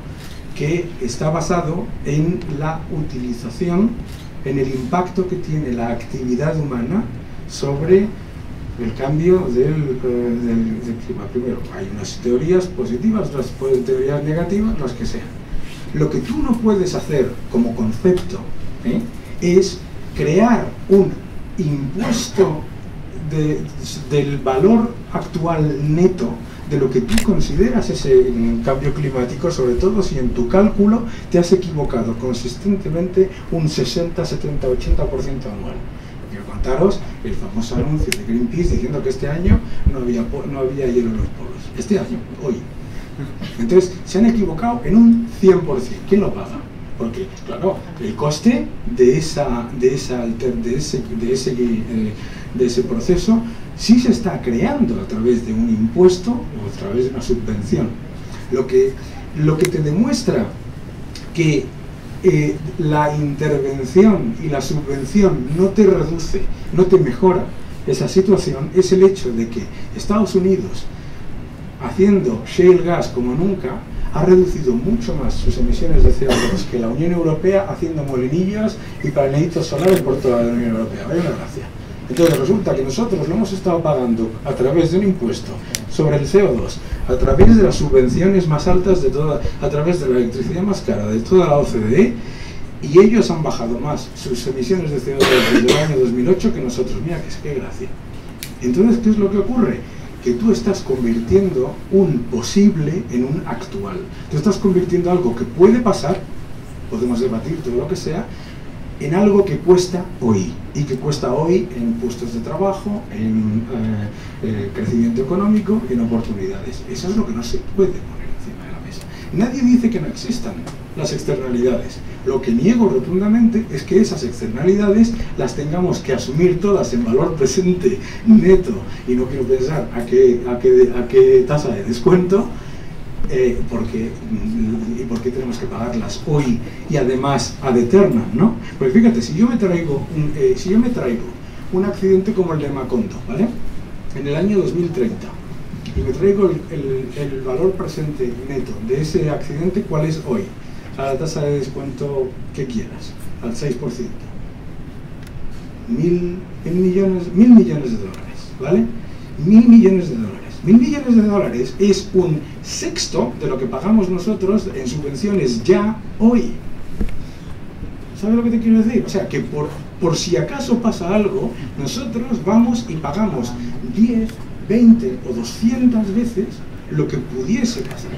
Speaker 3: que está basado en la utilización, en el impacto que tiene la actividad humana sobre el cambio del clima. Primero, hay unas teorías positivas, otras teorías negativas, las que sean. Lo que tú no puedes hacer como concepto es crear un impuesto del valor actual neto de lo que tú consideras ese cambio climático, sobre todo si en tu cálculo te has equivocado consistentemente un 60, 70, 80% anual. Quiero contaros el famoso anuncio de Greenpeace diciendo que este año no había hielo en los polos. Este año, hoy. Entonces, se han equivocado en un 100%. ¿Quién lo paga? Porque, claro, el coste de ese proceso sí se está creando a través de un impuesto o a través de una subvención. Lo que te demuestra que la intervención y la subvención no te reduce, no te mejora esa situación, es el hecho de que Estados Unidos, haciendo shale gas como nunca, ha reducido mucho más sus emisiones de CO2 que la Unión Europea haciendo molinillos y panelitos solares por toda la Unión Europea. Vaya una gracia. Entonces resulta que nosotros lo hemos estado pagando a través de un impuesto sobre el CO2, a través de las subvenciones más altas a través de la electricidad más cara de toda la OCDE, y ellos han bajado más sus emisiones de CO2 desde el año 2008 que nosotros. Mira, qué gracia. Entonces, ¿qué es lo que ocurre? Que tú estás convirtiendo un posible en un actual. Tú estás convirtiendo algo que puede pasar, podemos debatir todo lo que sea, en algo que cuesta hoy, y que cuesta hoy en puestos de trabajo, en crecimiento económico, en oportunidades. Eso es lo que no se puede poner encima de la mesa. Nadie dice que no existan las externalidades. Lo que niego rotundamente es que esas externalidades las tengamos que asumir todas en valor presente neto, y no quiero pensar a qué tasa de descuento, porque tenemos que pagarlas hoy y además ad eternam, ¿no? Porque fíjate, si yo me traigo un accidente como el de Macondo, ¿vale?, en el año 2030, y me traigo el valor presente neto de ese accidente, ¿cuál es hoy? A la tasa de descuento que quieras, al 6%. 1.000 millones de dólares, ¿vale? 1.000 millones de dólares. 1.000 millones de dólares es un sexto de lo que pagamos nosotros en subvenciones ya hoy. ¿Sabes lo que te quiero decir? O sea, que por si acaso pasa algo, nosotros vamos y pagamos 10, 20 o 200 veces lo que pudiese pasar.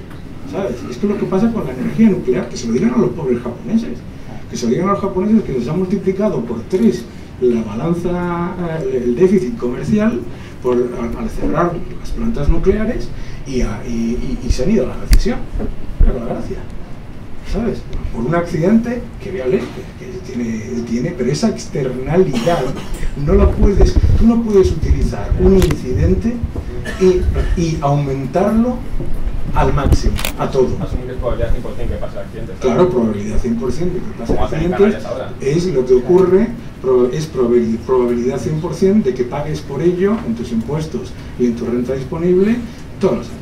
Speaker 3: ¿Sabes? Es que lo que pasa con la energía nuclear, que se lo digan a los pobres japoneses, que se lo digan a los japoneses, que les ha multiplicado por 3 la balanza, el déficit comercial, al cerrar las plantas nucleares, y se han ido a la recesión. Pero la gracia, ¿sabes? Por un accidente que tiene, pero esa externalidad tú no puedes utilizar un incidente y aumentarlo al máximo, a todo.
Speaker 5: Asumir que es probabilidad 100% que pase accidentes.
Speaker 3: Claro, probabilidad 100% de que pase accidentes es lo que ocurre, es probabilidad 100% de que pagues por ello en tus impuestos y en tu renta disponible todos los años.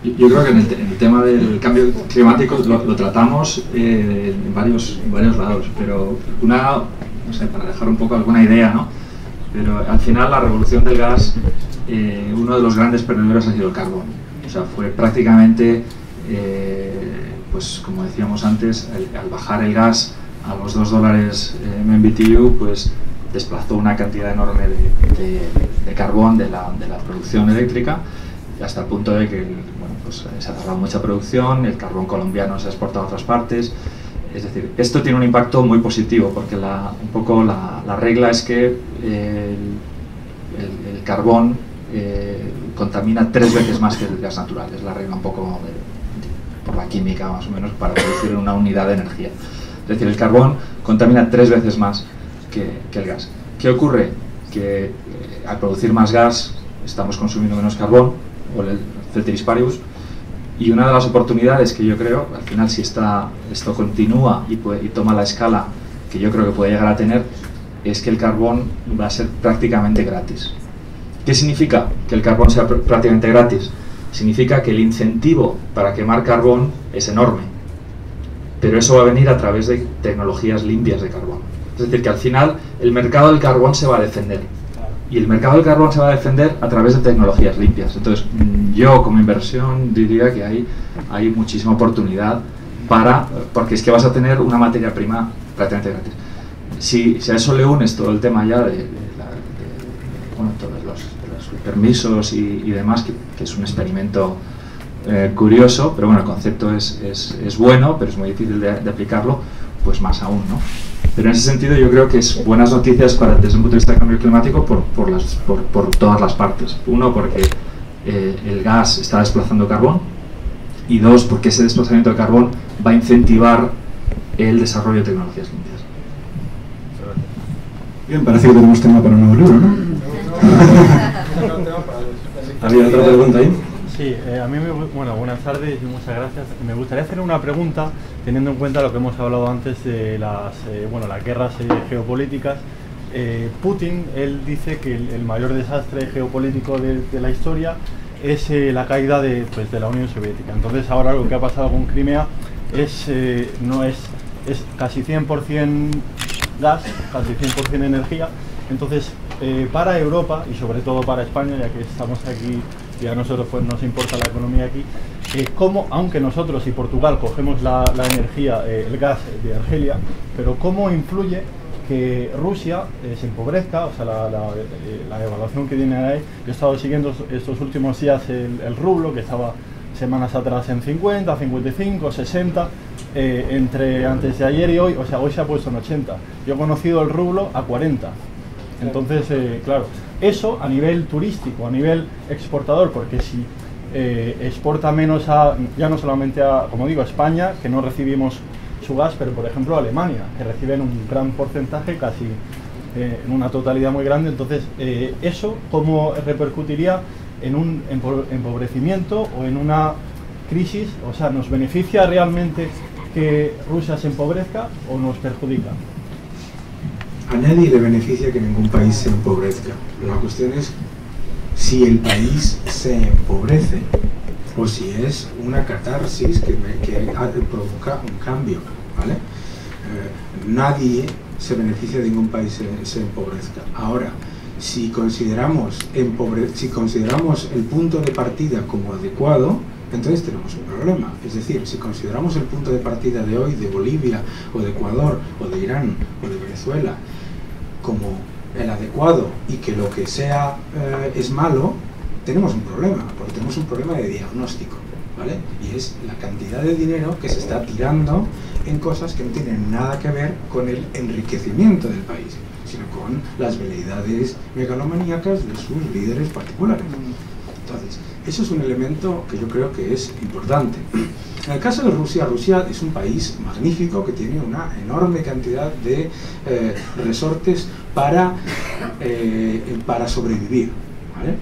Speaker 6: Yo creo que en el tema del cambio climático lo tratamos en varios lados, pero no sé, para dejar un poco alguna idea, ¿no? Pero al final la revolución del gas, uno de los grandes perdedores ha sido el carbón. O sea, fue prácticamente, pues como decíamos antes, al bajar el gas a los $2 MMBTU, pues desplazó una cantidad enorme de carbón de la producción eléctrica, hasta el punto de que pues se ha cerrado mucha producción, el carbón colombiano se ha exportado a otras partes. Es decir, esto tiene un impacto muy positivo, porque un poco la regla es que el carbón contamina 3 veces más que el gas natural. Es la regla un poco por la química, más o menos, para producir una unidad de energía. Es decir, el carbón contamina 3 veces más que el gas. ¿Qué ocurre? Que al producir más gas estamos consumiendo menos carbón, o el ceteris paribus, y una de las oportunidades que yo creo, al final, si esto continúa y toma la escala que yo creo que puede llegar a tener, es que el carbón va a ser prácticamente gratis. ¿Qué significa que el carbón sea prácticamente gratis? Significa que el incentivo para quemar carbón es enorme, pero eso va a venir a través de tecnologías limpias de carbón. Es decir, que al final el mercado del carbón se va a defender, y el mercado del carbón se va a defender a través de tecnologías limpias. Entonces, yo como inversión diría que hay muchísima oportunidad porque es que vas a tener una materia prima prácticamente gratis. Si a eso le unes todo el tema ya de todos los permisos y demás, que es un experimento curioso, pero bueno, el concepto es bueno, pero es muy difícil de aplicarlo, pues más aún, ¿no? Pero en ese sentido yo creo que es buenas noticias desde un punto de vista del cambio climático por todas las partes. Uno, porque el gas está desplazando carbón, y dos, porque ese desplazamiento de carbón va a incentivar el desarrollo de tecnologías limpias.
Speaker 1: Bien, parece que tenemos tema para un nuevo libro, ¿no? ¿Había otra pregunta ahí?
Speaker 7: Sí, a mí buenas tardes y muchas gracias. Me gustaría hacer una pregunta teniendo en cuenta lo que hemos hablado antes de las guerras geopolíticas. Putin, él dice que el mayor desastre geopolítico de la historia es la caída de la Unión Soviética. Entonces ahora lo que ha pasado con Crimea es casi 100% gas, casi 100% energía. Entonces para Europa y sobre todo para España, ya que estamos aquí y a nosotros pues nos importa la economía aquí, cómo, aunque nosotros y Portugal cogemos la energía, el gas de Argelia, pero cómo influye que Rusia se empobrezca, o sea, la evaluación que tiene ahí. Yo he estado siguiendo estos últimos días el rublo, que estaba semanas atrás en 50, 55, 60, entre antes de ayer y hoy, o sea, hoy se ha puesto en 80. Yo he conocido el rublo a 40. Entonces, claro, eso a nivel turístico, a nivel exportador, porque si exporta menos ya no solamente como digo, a España, que no recibimos su gas, pero por ejemplo a Alemania, que reciben un gran porcentaje, casi en una totalidad muy grande. Entonces, ¿eso cómo repercutiría en un empobrecimiento o en una crisis? O sea, ¿nos beneficia realmente que Rusia se empobrezca o nos perjudica?
Speaker 3: A nadie le beneficia que ningún país se empobrezca. La cuestión es si el país se empobrece o si es una catarsis que provoca un cambio, ¿vale? Nadie se beneficia de que ningún país se empobrezca. Ahora, si consideramos el punto de partida como adecuado, entonces tenemos un problema. Es decir, si consideramos el punto de partida de hoy de Bolivia o de Ecuador o de Irán o de Venezuela como el adecuado y que lo que sea es malo, tenemos un problema, porque tenemos un problema de diagnóstico, ¿vale? Y es la cantidad de dinero que se está tirando en cosas que no tienen nada que ver con el enriquecimiento del país, sino con las veleidades megalomaníacas de sus líderes particulares. Entonces, eso es un elemento que yo creo que es importante. En el caso de Rusia, Rusia es un país magnífico que tiene una enorme cantidad de resortes para sobrevivir, ¿vale?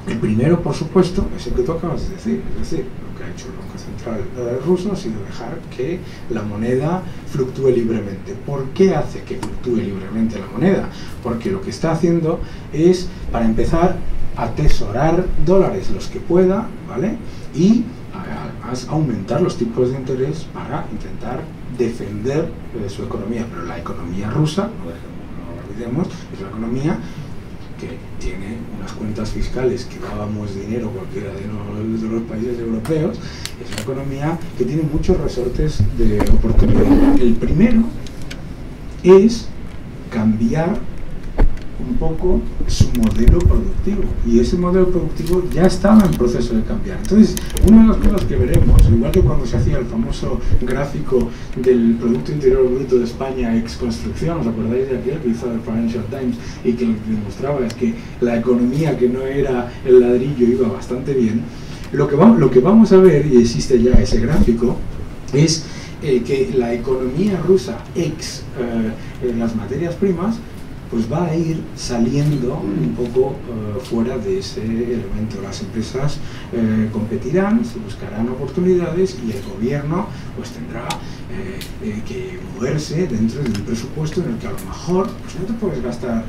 Speaker 3: El primero, por supuesto, es el que tú acabas de decir, es decir, lo que ha hecho el Banco Central ruso ha sido dejar que la moneda fluctúe libremente. ¿Por qué hace que fluctúe libremente la moneda? Porque lo que está haciendo es, para empezar, atesorar dólares los que pueda, ¿vale? Y además aumentar los tipos de interés para intentar defender su economía. Pero la economía rusa, no olvidemos, es una economía que tiene unas cuentas fiscales que dábamos dinero cualquiera de los países europeos. Es una economía que tiene muchos resortes de oportunidad. El primero es cambiar un poco su modelo productivo, y ese modelo productivo ya estaba en proceso de cambiar. Entonces, una de las cosas que veremos, igual que cuando se hacía el famoso gráfico del Producto Interior Bruto de España ex construcción, ¿os acordáis de aquel que hizo el Financial Times y que lo que demostraba es que la economía que no era el ladrillo iba bastante bien? Lo que vamos a ver, y existe ya ese gráfico, es que la economía rusa ex las materias primas pues va a ir saliendo un poco fuera de ese elemento. Las empresas competirán, se buscarán oportunidades y el gobierno pues tendrá que moverse dentro de un presupuesto en el que a lo mejor pues no te puedes gastar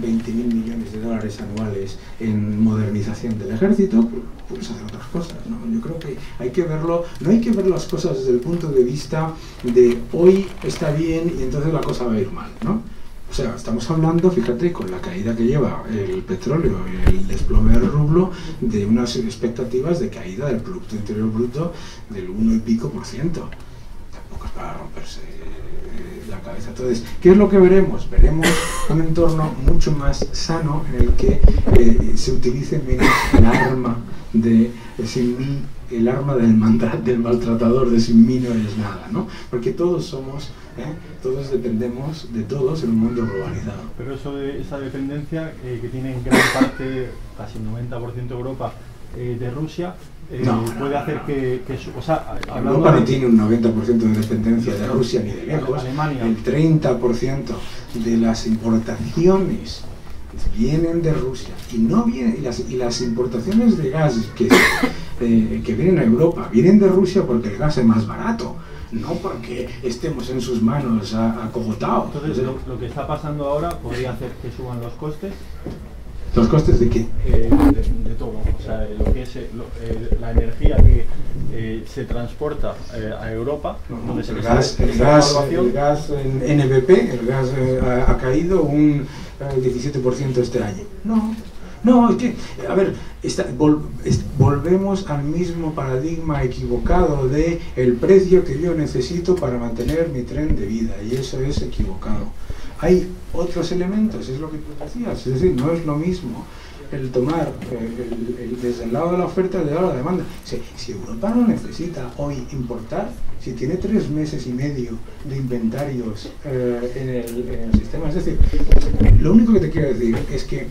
Speaker 3: 20.000 millones de dólares anuales en modernización del ejército, pero puedes hacer otras cosas, ¿no? Yo creo que hay que verlo, no hay que ver las cosas desde el punto de vista de hoy está bien y entonces la cosa va a ir mal, ¿no? O sea, estamos hablando, fíjate, con la caída que lleva el petróleo y el desplome del rublo, de unas expectativas de caída del Producto Interior Bruto del 1 y pico %. Tampoco es para romperse la cabeza. Entonces, ¿qué es lo que veremos? Veremos un entorno mucho más sano en el que se utilice menos el arma del maltratador de sin mí no eres nada, ¿no? Porque todos somos, todos dependemos de todos en un mundo globalizado.
Speaker 7: Pero esa dependencia que tiene en gran parte, casi el 90% de Europa, de Rusia, puede hacer que o sea,
Speaker 3: Europa no tiene un 90% de dependencia de Rusia ni de lejos.
Speaker 7: Alemania.
Speaker 3: El 30% de las importaciones vienen de Rusia y las importaciones de gas que vienen a Europa vienen de Rusia porque el gas es más barato, no porque estemos en sus manos acogotados.
Speaker 7: Entonces, lo que está pasando ahora podría hacer que suban los costes.
Speaker 3: ¿Los costes de qué?
Speaker 7: De todo, o sea, lo que es la energía que se transporta a Europa.
Speaker 3: El gas en NBP, el gas ha caído un 17% este año. No, es que, a ver, volvemos al mismo paradigma equivocado de el precio que yo necesito para mantener mi tren de vida, y eso es equivocado. Hay otros elementos, es lo que tú decías, es decir, no es lo mismo el tomar desde el lado de la oferta y del lado de la demanda. Si Europa no necesita hoy importar, si tiene 3 meses y medio de inventarios en el sistema, es decir, lo único que te quiero decir es que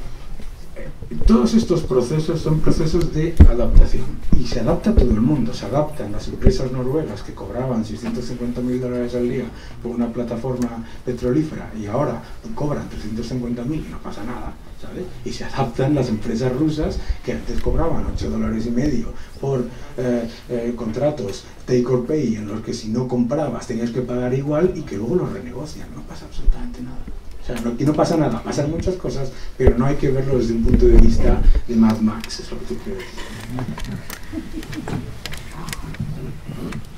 Speaker 3: todos estos procesos son procesos de adaptación y se adapta todo el mundo. Se adaptan las empresas noruegas que cobraban $650.000 al día por una plataforma petrolífera y ahora cobran 350.000 y no pasa nada, ¿sabes? Y se adaptan las empresas rusas que antes cobraban $8.50 por contratos take or pay en los que si no comprabas tenías que pagar igual y que luego los renegocian. No pasa absolutamente nada. O sea, aquí no pasa nada, pasan muchas cosas, pero no hay que verlo desde un punto de vista de Mad Max, es lo que tú crees.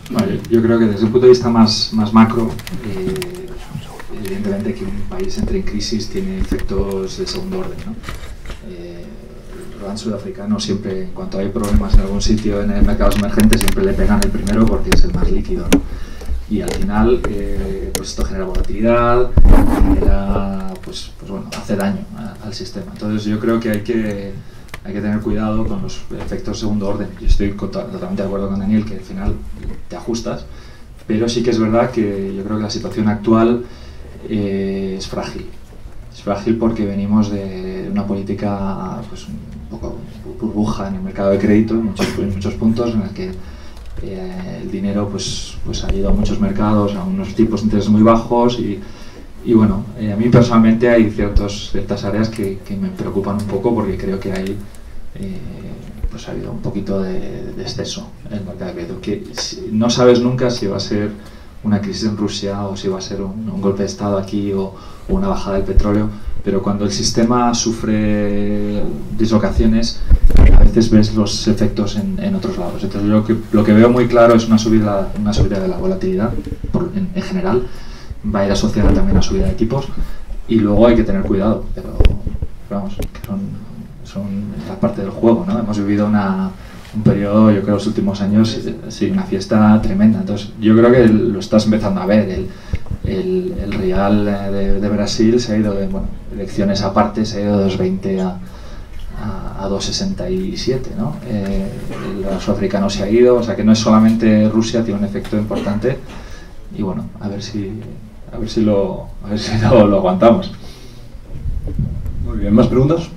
Speaker 6: Vale, yo creo que desde un punto de vista más macro, evidentemente que un país entre en crisis tiene efectos de segundo orden, ¿no? El RAN sudafricano siempre, en cuanto hay problemas en algún sitio en mercados emergentes, siempre le pegan el primero porque es el más líquido, ¿no? Y al final, pues esto genera volatilidad, genera, pues bueno, hace daño al sistema. Entonces yo creo que hay que tener cuidado con los efectos de segundo orden. Yo estoy totalmente de acuerdo con Daniel que al final te ajustas, pero sí que es verdad que yo creo que la situación actual es frágil. Es frágil porque venimos de una política pues un poco burbuja en el mercado de crédito en muchos puntos, en el que el dinero pues ha ido a muchos mercados a unos tipos de interés muy bajos y bueno, a mí personalmente hay ciertas áreas que me preocupan un poco porque creo que hay pues ha habido un poquito de exceso en el mercado de crédito, que no sabes nunca si va a ser una crisis en Rusia o si va a ser un golpe de estado aquí o una bajada del petróleo, pero cuando el sistema sufre dislocaciones a veces ves los efectos en otros lados. Entonces lo que veo muy claro es una subida de la volatilidad en general, va a ir asociada también a subida de tipos y luego hay que tener cuidado, pero vamos, que son la parte del juego, ¿no? Hemos vivido un periodo, yo creo, los últimos años, sí, una fiesta tremenda. Entonces yo creo que lo estás empezando a ver. El Real de Brasil se ha ido de, bueno, elecciones aparte, se ha ido de 2,20 a 2,67, ¿no? El sudafricano se ha ido, o sea que no es solamente Rusia, tiene un efecto importante y bueno, a ver si lo aguantamos.
Speaker 8: Muy bien, ¿más preguntas?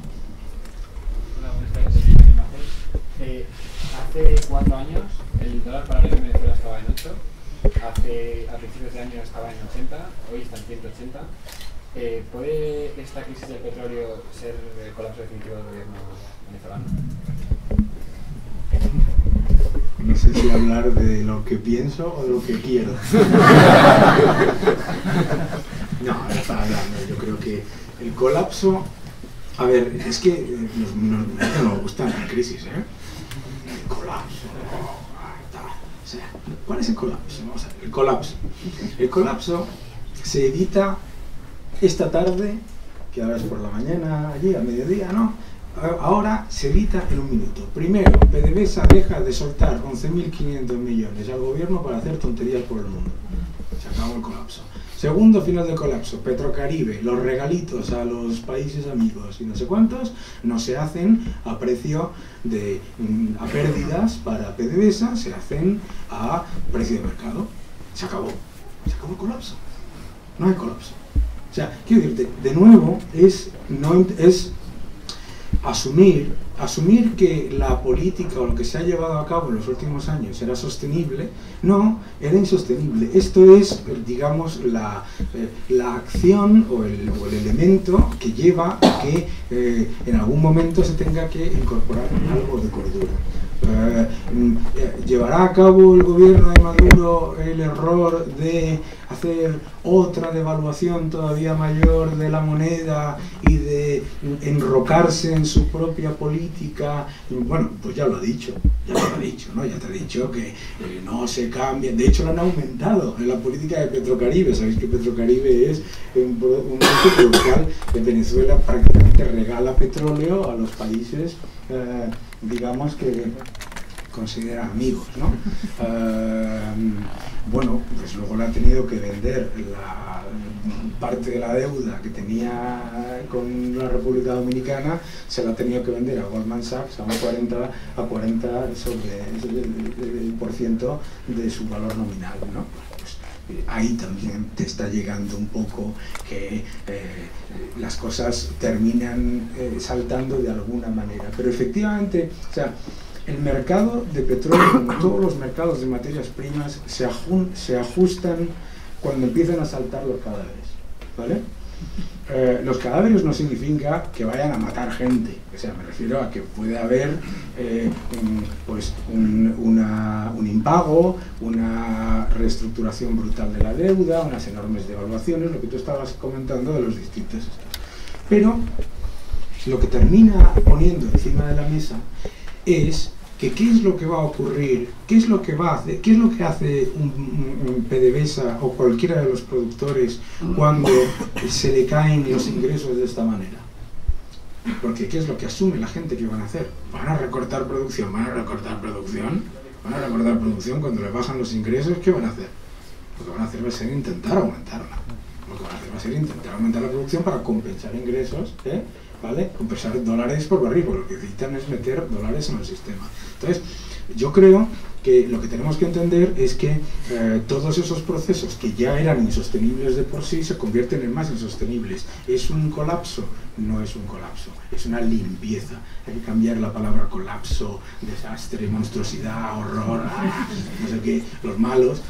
Speaker 9: Hace 4 años el dólar paralelo en Venezuela estaba en 8, a principios de año estaba en 80, hoy está en 180. ¿Puede esta crisis del petróleo ser el colapso definitivo del gobierno venezolano?
Speaker 3: No sé si hablar de lo que pienso o de lo que quiero. No, está hablando. Yo creo que el colapso... A ver, es que no me gusta la crisis, ¿eh? El colapso. O sea, ¿cuál es el colapso? Vamos a ver, el colapso se evita esta tarde, que ahora es por la mañana, allí a mediodía, ¿no? Ahora se evita en un minuto. Primero, PDVSA deja de soltar 11.500 millones al gobierno para hacer tonterías por el mundo. Se acabó el colapso. Segundo final del colapso, Petrocaribe, los regalitos a los países amigos y no sé cuántos no se hacen a precio a pérdidas para PDVSA, se hacen a precio de mercado. Se acabó el colapso. No hay colapso. O sea, quiero decirte, de nuevo, es asumir que la política o lo que se ha llevado a cabo en los últimos años era sostenible. No, era insostenible. Esto es, digamos, la acción o el elemento que lleva a que en algún momento se tenga que incorporar algo de cordura. ¿Llevará a cabo el gobierno de Maduro el error de hacer otra devaluación todavía mayor de la moneda y de enrocarse en su propia política? Bueno, pues ya lo ha dicho, ¿no? Ya te ha dicho que no se cambia. De hecho, lo han aumentado en la política de Petrocaribe. Sabéis que Petrocaribe es un ente por el cual Venezuela prácticamente regala petróleo a los países digamos que considera amigos, ¿no? Bueno, pues luego le ha tenido que vender la parte de la deuda que tenía con la República Dominicana, se la ha tenido que vender a Goldman Sachs a 40 sobre el % de su valor nominal, ¿no? Pues ahí también te está llegando un poco que las cosas terminan saltando de alguna manera. Pero efectivamente, o sea, el mercado de petróleo, como todos los mercados de materias primas, se ajustan cuando empiezan a saltar los cadáveres, ¿vale? Los cadáveres no significa que vayan a matar gente, o sea, me refiero a que puede haber pues un impago, una reestructuración brutal de la deuda, unas enormes devaluaciones, lo que tú estabas comentando de los distintos estados. Pero lo que termina poniendo encima de la mesa es que qué es lo que va a ocurrir, qué es lo que hace un PDVSA o cualquiera de los productores cuando se le caen los ingresos de esta manera. Porque qué es lo que asume la gente que van a hacer. Van a recortar producción, cuando le bajan los ingresos, ¿qué van a hacer? Lo que van a hacer va a ser intentar aumentarla. Lo que van a hacer va a ser intentar aumentar la producción para compensar ingresos, ¿vale? Compensar dólares por barril, porque lo que necesitan es meter dólares en el sistema. Entonces, yo creo que lo que tenemos que entender es que todos esos procesos que ya eran insostenibles de por sí se convierten en más insostenibles. ¿Es un colapso? No es un colapso, es una limpieza. Hay que cambiar la palabra colapso, desastre, monstruosidad, horror, no sé qué, los malos,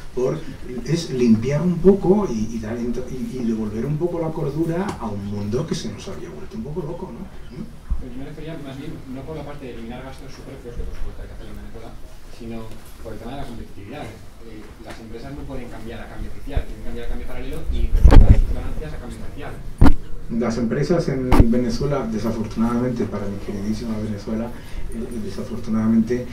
Speaker 3: es limpiar un poco y devolver un poco la cordura a un mundo que se nos había vuelto un poco loco, ¿no?
Speaker 9: Pues me refería más bien, no por la parte de eliminar gastos superfluos, que por supuesto hay que hacerlo en Venezuela, sino por el tema de la competitividad. Las empresas no pueden cambiar a cambio oficial, tienen que cambiar a cambio paralelo y recuperar sus ganancias a cambio oficial.
Speaker 3: Las empresas en Venezuela, desafortunadamente, para mi queridísima Venezuela, desafortunadamente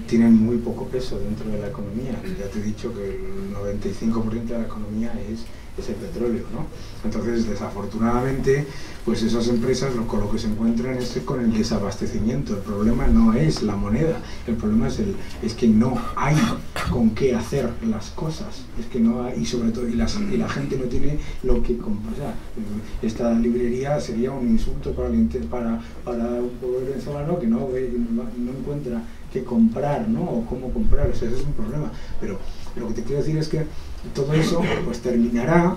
Speaker 3: tienen muy poco peso dentro de la economía. Ya te he dicho que el 95% de la economía es el petróleo, ¿no? Entonces, desafortunadamente, pues esas empresas con lo que se encuentran es con el desabastecimiento. El problema no es la moneda, el problema es que no hay con qué hacer las cosas, es que no hay, y sobre todo, y la gente no tiene lo que comprar. O sea, esta librería sería un insulto para un pueblo venezolano que no encuentra qué comprar, ¿no? O cómo comprar, o sea, ese es un problema. Pero lo que te quiero decir es que todo eso pues terminará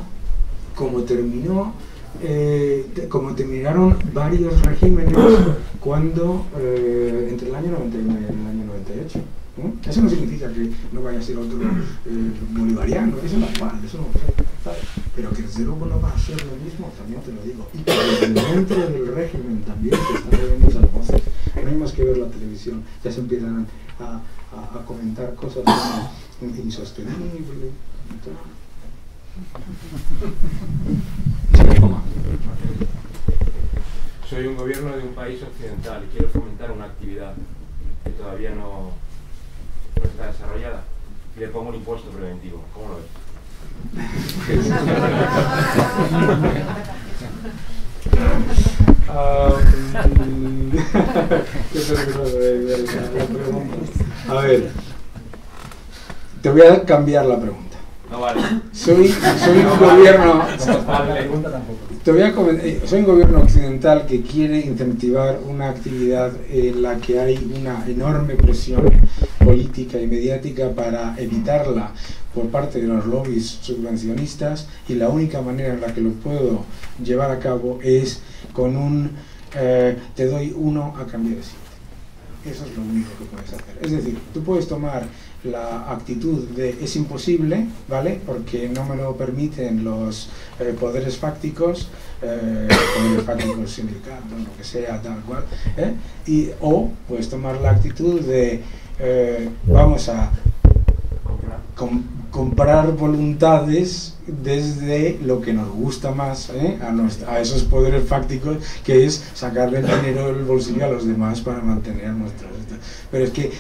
Speaker 3: como terminaron varios regímenes cuando entre el año 99 y el año 98. Eso no significa que no vaya a ser otro bolivariano, eso da igual, eso no, ¿sabes? Pero que desde luego no va a ser lo mismo, también te lo digo. Y que dentro del régimen también se están viendo esas voces. No hay más que ver la televisión, ya se empiezan a comentar cosas insostenibles.
Speaker 10: Soy un gobierno de un país occidental y quiero fomentar una actividad que todavía no está desarrollada y le pongo un impuesto preventivo. ¿Cómo lo ves?
Speaker 3: A ver, te voy a cambiar la pregunta.
Speaker 10: No vale.
Speaker 3: Soy un gobierno. Soy un gobierno occidental que quiere incentivar una actividad en la que hay una enorme presión política y mediática para evitarla por parte de los lobbies subvencionistas, y la única manera en la que lo puedo llevar a cabo es con un te doy 1 a cambio de 7. Eso es lo único que puedes hacer. Es decir, tú puedes tomar la actitud de es imposible, ¿vale? Porque no me lo permiten los poderes fácticos, sindicatos, lo que sea, tal cual, o puedes tomar la actitud de vamos a comprar voluntades desde lo que nos gusta más a esos poderes fácticos, que es sacarle el dinero del bolsillo a los demás para mantener nuestras... Pero es que,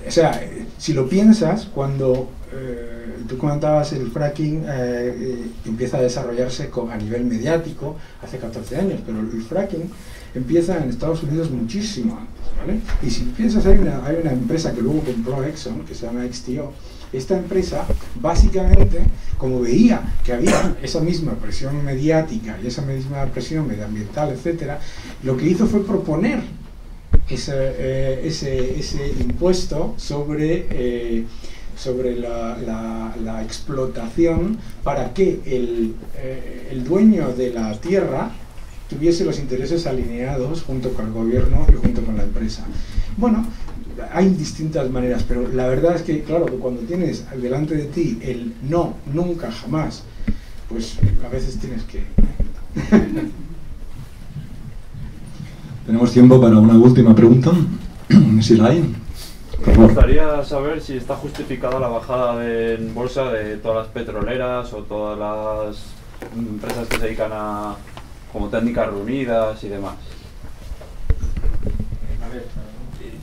Speaker 3: o sea, si lo piensas, cuando tú comentabas el fracking empieza a desarrollarse a nivel mediático hace 14 años, pero el fracking empieza en Estados Unidos muchísimo antes, ¿vale? Y si piensas, hay una empresa que luego compró Exxon, que se llama XTO. Esta empresa, básicamente, como veía que había esa misma presión mediática y esa misma presión medioambiental, etcétera, lo que hizo fue proponer ese impuesto sobre sobre la explotación para que el dueño de la tierra tuviese los intereses alineados junto con el gobierno y junto con la empresa. Bueno, hay distintas maneras, pero la verdad es que, claro, que cuando tienes delante de ti el no, nunca, jamás, pues a veces tienes que...
Speaker 8: Tenemos tiempo para una última pregunta, si la hay.
Speaker 11: Me gustaría saber si está justificada la bajada en bolsa de todas las petroleras o todas las empresas que se dedican a como técnicas reunidas y demás.
Speaker 3: A ver,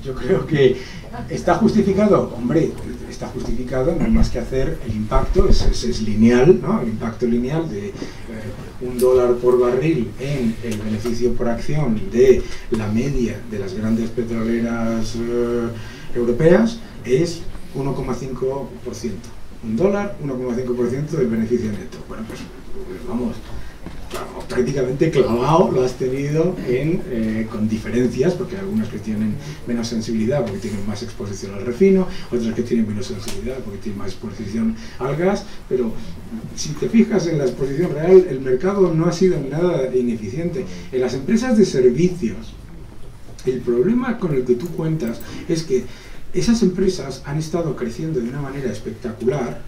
Speaker 3: yo creo que está justificado, hombre, está justificado, no hay más que hacer el impacto, es lineal, ¿no? El impacto lineal de $1 por barril en el beneficio por acción de la media de las grandes petroleras europeas es 1,5%. $1, 1,5% del beneficio neto. Bueno, pues vamos, prácticamente clavado lo has tenido con diferencias, porque hay algunas que tienen menos sensibilidad porque tienen más exposición al refino, otras que tienen menos sensibilidad porque tienen más exposición al gas, pero si te fijas en la exposición real, el mercado no ha sido nada ineficiente. En las empresas de servicios, el problema con el que tú cuentas es que esas empresas han estado creciendo de una manera espectacular,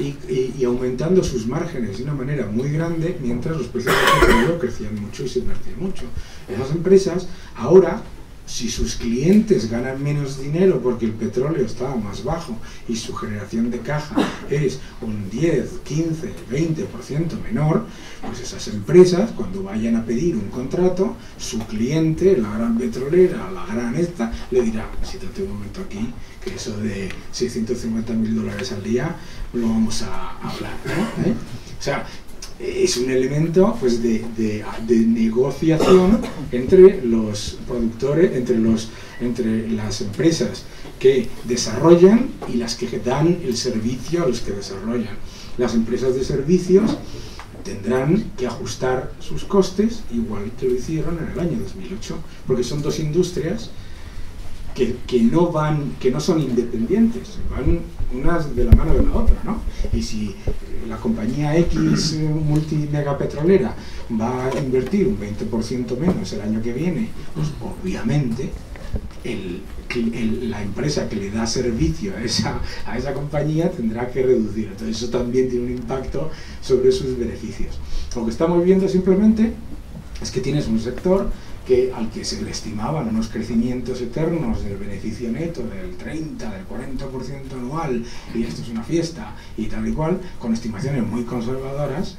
Speaker 3: y aumentando sus márgenes de una manera muy grande, mientras los precios del petróleo crecían mucho y se invertían mucho. Esas empresas ahora, si sus clientes ganan menos dinero porque el petróleo está más bajo y su generación de caja es un 10, 15, 20% menor, pues esas empresas, cuando vayan a pedir un contrato, su cliente, la gran petrolera, la gran esta, le dirá: siéntate un momento aquí, que eso de $650.000 al día lo vamos a hablar, ¿no? O sea, es un elemento pues de negociación entre los productores, entre las empresas que desarrollan y las que dan el servicio a los que desarrollan. Las empresas de servicios tendrán que ajustar sus costes igual que lo hicieron en el año 2008, porque son dos industrias que no son independientes, van unas de la mano de la otra, ¿no? Y si la compañía X multimegapetrolera va a invertir un 20% menos el año que viene, pues obviamente la empresa que le da servicio a esa compañía tendrá que reducir. Entonces eso también tiene un impacto sobre sus beneficios. Lo que estamos viendo simplemente es que tienes un sector al que se le estimaban unos crecimientos eternos del beneficio neto del 30, del 40% anual, y esto es una fiesta, y tal y cual, con estimaciones muy conservadoras,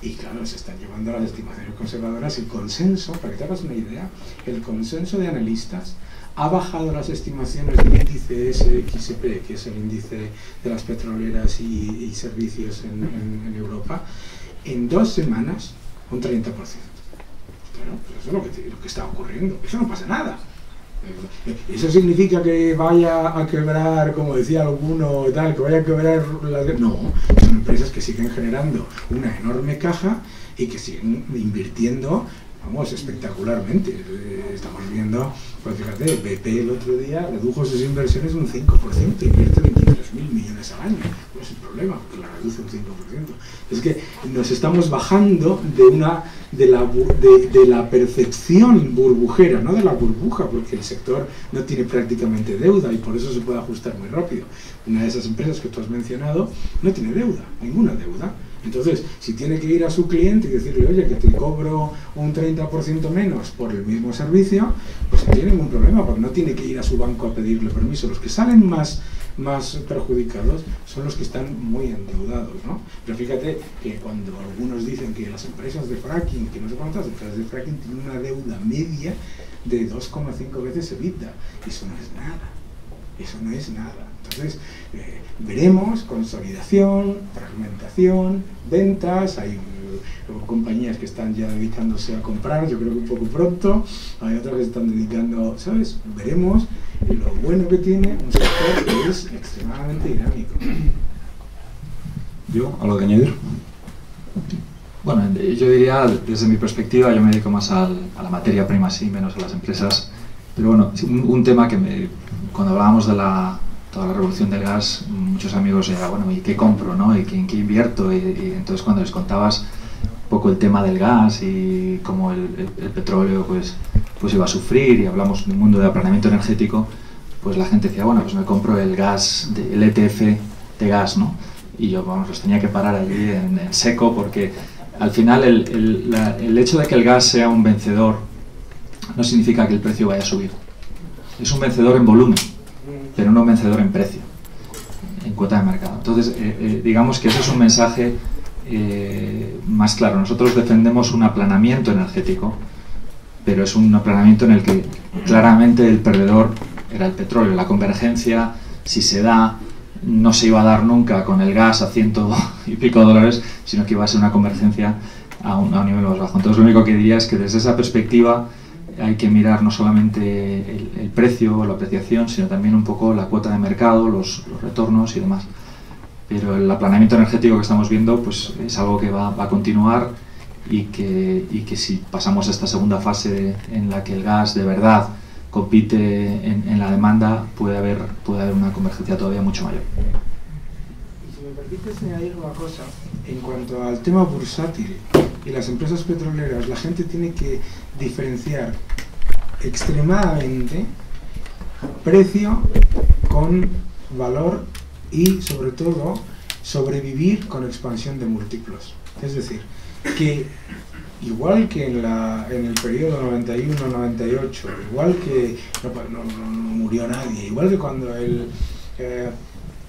Speaker 3: y claro, se están llevando a las estimaciones conservadoras. El consenso, para que te hagas una idea, el consenso de analistas ha bajado las estimaciones del índice SXP, que es el índice de las petroleras y servicios en Europa, en 2 semanas un 30%. Claro, pues eso es lo que está ocurriendo. Eso no pasa nada. ¿Eso significa que vaya a quebrar, como decía alguno, tal, que vaya a quebrar las... No, son empresas que siguen generando una enorme caja y que siguen invirtiendo, vamos, espectacularmente. Estamos viendo, pues fíjate, BP el otro día redujo sus inversiones un 5%, invierte 23.000 millones al año. No es el problema, porque la reduce un 5%. Es que nos estamos bajando de la percepción burbujera, no de la burbuja, porque el sector no tiene prácticamente deuda y por eso se puede ajustar muy rápido. Una de esas empresas que tú has mencionado no tiene deuda, ninguna deuda. Entonces, si tiene que ir a su cliente y decirle: oye, que te cobro un 30% menos por el mismo servicio, pues no tiene ningún problema, porque no tiene que ir a su banco a pedirle permiso. Los que salen más perjudicados son los que están muy endeudados, ¿no? Pero fíjate que cuando algunos dicen que las empresas de fracking, que no sé cuántas empresas de fracking tienen una deuda media de 2,5 veces EBITDA, eso no es nada. Eso no es nada. Entonces, veremos consolidación, fragmentación, ventas. Hay compañías que están ya dedicándose a comprar, yo creo que un poco pronto. Hay otras que se están dedicando, ¿sabes? Veremos lo bueno que tiene un sector que es extremadamente dinámico.
Speaker 8: ¿Yo? ¿Algo que añadir?
Speaker 6: Bueno, yo diría, desde mi perspectiva, yo me dedico más a la materia prima, sí, menos a las empresas. Pero bueno, un tema que cuando hablábamos de la toda la revolución del gas, muchos amigos eran, bueno, ¿y qué compro, no? ¿Y en qué invierto? Y entonces cuando les contabas un poco el tema del gas y cómo el petróleo pues iba a sufrir, y hablamos de un mundo de aplanamiento energético, pues la gente decía, bueno, pues me compro el gas, el ETF de gas, ¿no? Y yo, vamos, los tenía que parar allí en seco, porque al final el hecho de que el gas sea un vencedor no significa que el precio vaya a subir. Es un vencedor en volumen, pero no un vencedor en precio, en cuota de mercado. Entonces, digamos que ese es un mensaje más claro. Nosotros defendemos un aplanamiento energético, pero es un aplanamiento en el que claramente el perdedor era el petróleo. La convergencia, si se da, no se iba a dar nunca con el gas a $100 y pico, sino que iba a ser una convergencia a un nivel más bajo. Entonces, lo único que diría es que desde esa perspectiva hay que mirar no solamente el precio o la apreciación, sino también un poco la cuota de mercado, los retornos y demás. Pero el aplanamiento energético que estamos viendo pues es algo que va a continuar, y que si pasamos a esta segunda fase en la que el gas de verdad compite en la demanda, puede haber una convergencia todavía mucho mayor.
Speaker 3: Y si me permites añadir una cosa, en cuanto al tema bursátil y las empresas petroleras, la gente tiene que diferenciar extremadamente precio con valor y, sobre todo, sobrevivir con expansión de múltiplos. Es decir, que igual que en el periodo 91-98, igual que no murió nadie, igual que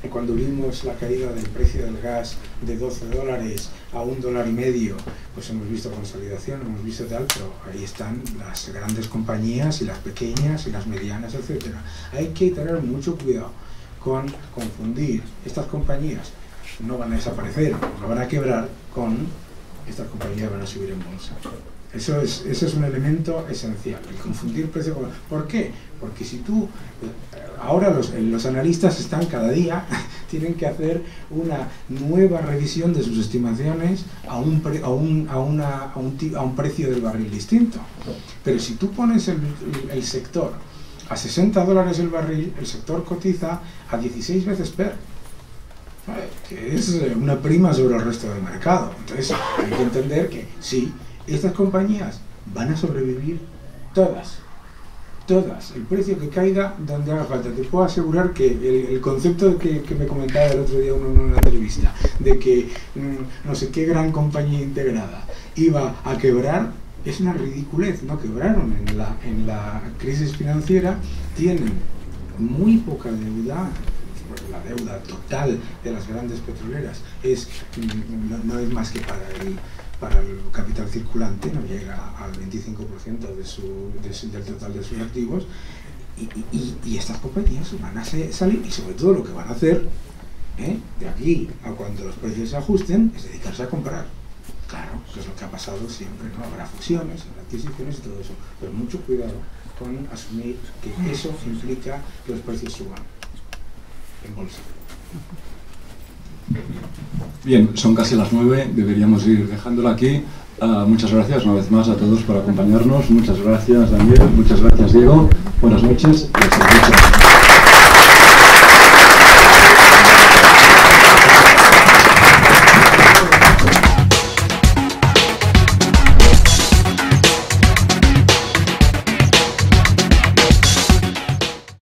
Speaker 3: cuando vimos la caída del precio del gas de $12 a $1,50, pues hemos visto consolidación, hemos visto tal, pero ahí están las grandes compañías y las pequeñas y las medianas, etcétera. Hay que tener mucho cuidado con confundir estas compañías. No van a desaparecer, no van a quebrar, con estas compañías van a subir en bolsa. Eso es un elemento esencial, el confundir precio con... ¿Por qué? Porque si tú... Ahora los analistas están cada día, tienen que hacer una nueva revisión de sus estimaciones a un precio del barril distinto. Pero si tú pones el sector a $60 el barril, el sector cotiza a 16 veces PER, que es una prima sobre el resto del mercado. Entonces hay que entender que sí, estas compañías van a sobrevivir todas, el precio que caiga donde haga falta. Te puedo asegurar que el concepto que me comentaba el otro día en una entrevista, de que no sé qué gran compañía integrada iba a quebrar, es una ridiculez. No quebraron en la crisis financiera, tienen muy poca deuda. La deuda total de las grandes petroleras no es más que para el capital circulante, no llega al 25% del total de sus activos, y estas compañías van a salir, y sobre todo lo que van a hacer de aquí a cuando los precios se ajusten es dedicarse a comprar. Claro, que es lo que ha pasado siempre, ¿no? Habrá fusiones, habrá adquisiciones y todo eso, pero mucho cuidado con asumir que eso implica que los precios suban en bolsa.
Speaker 8: Bien, son casi las 9, deberíamos ir dejándola aquí. Muchas gracias una vez más a todos por acompañarnos. Muchas gracias, Daniel. Muchas gracias, Diego. Buenas noches.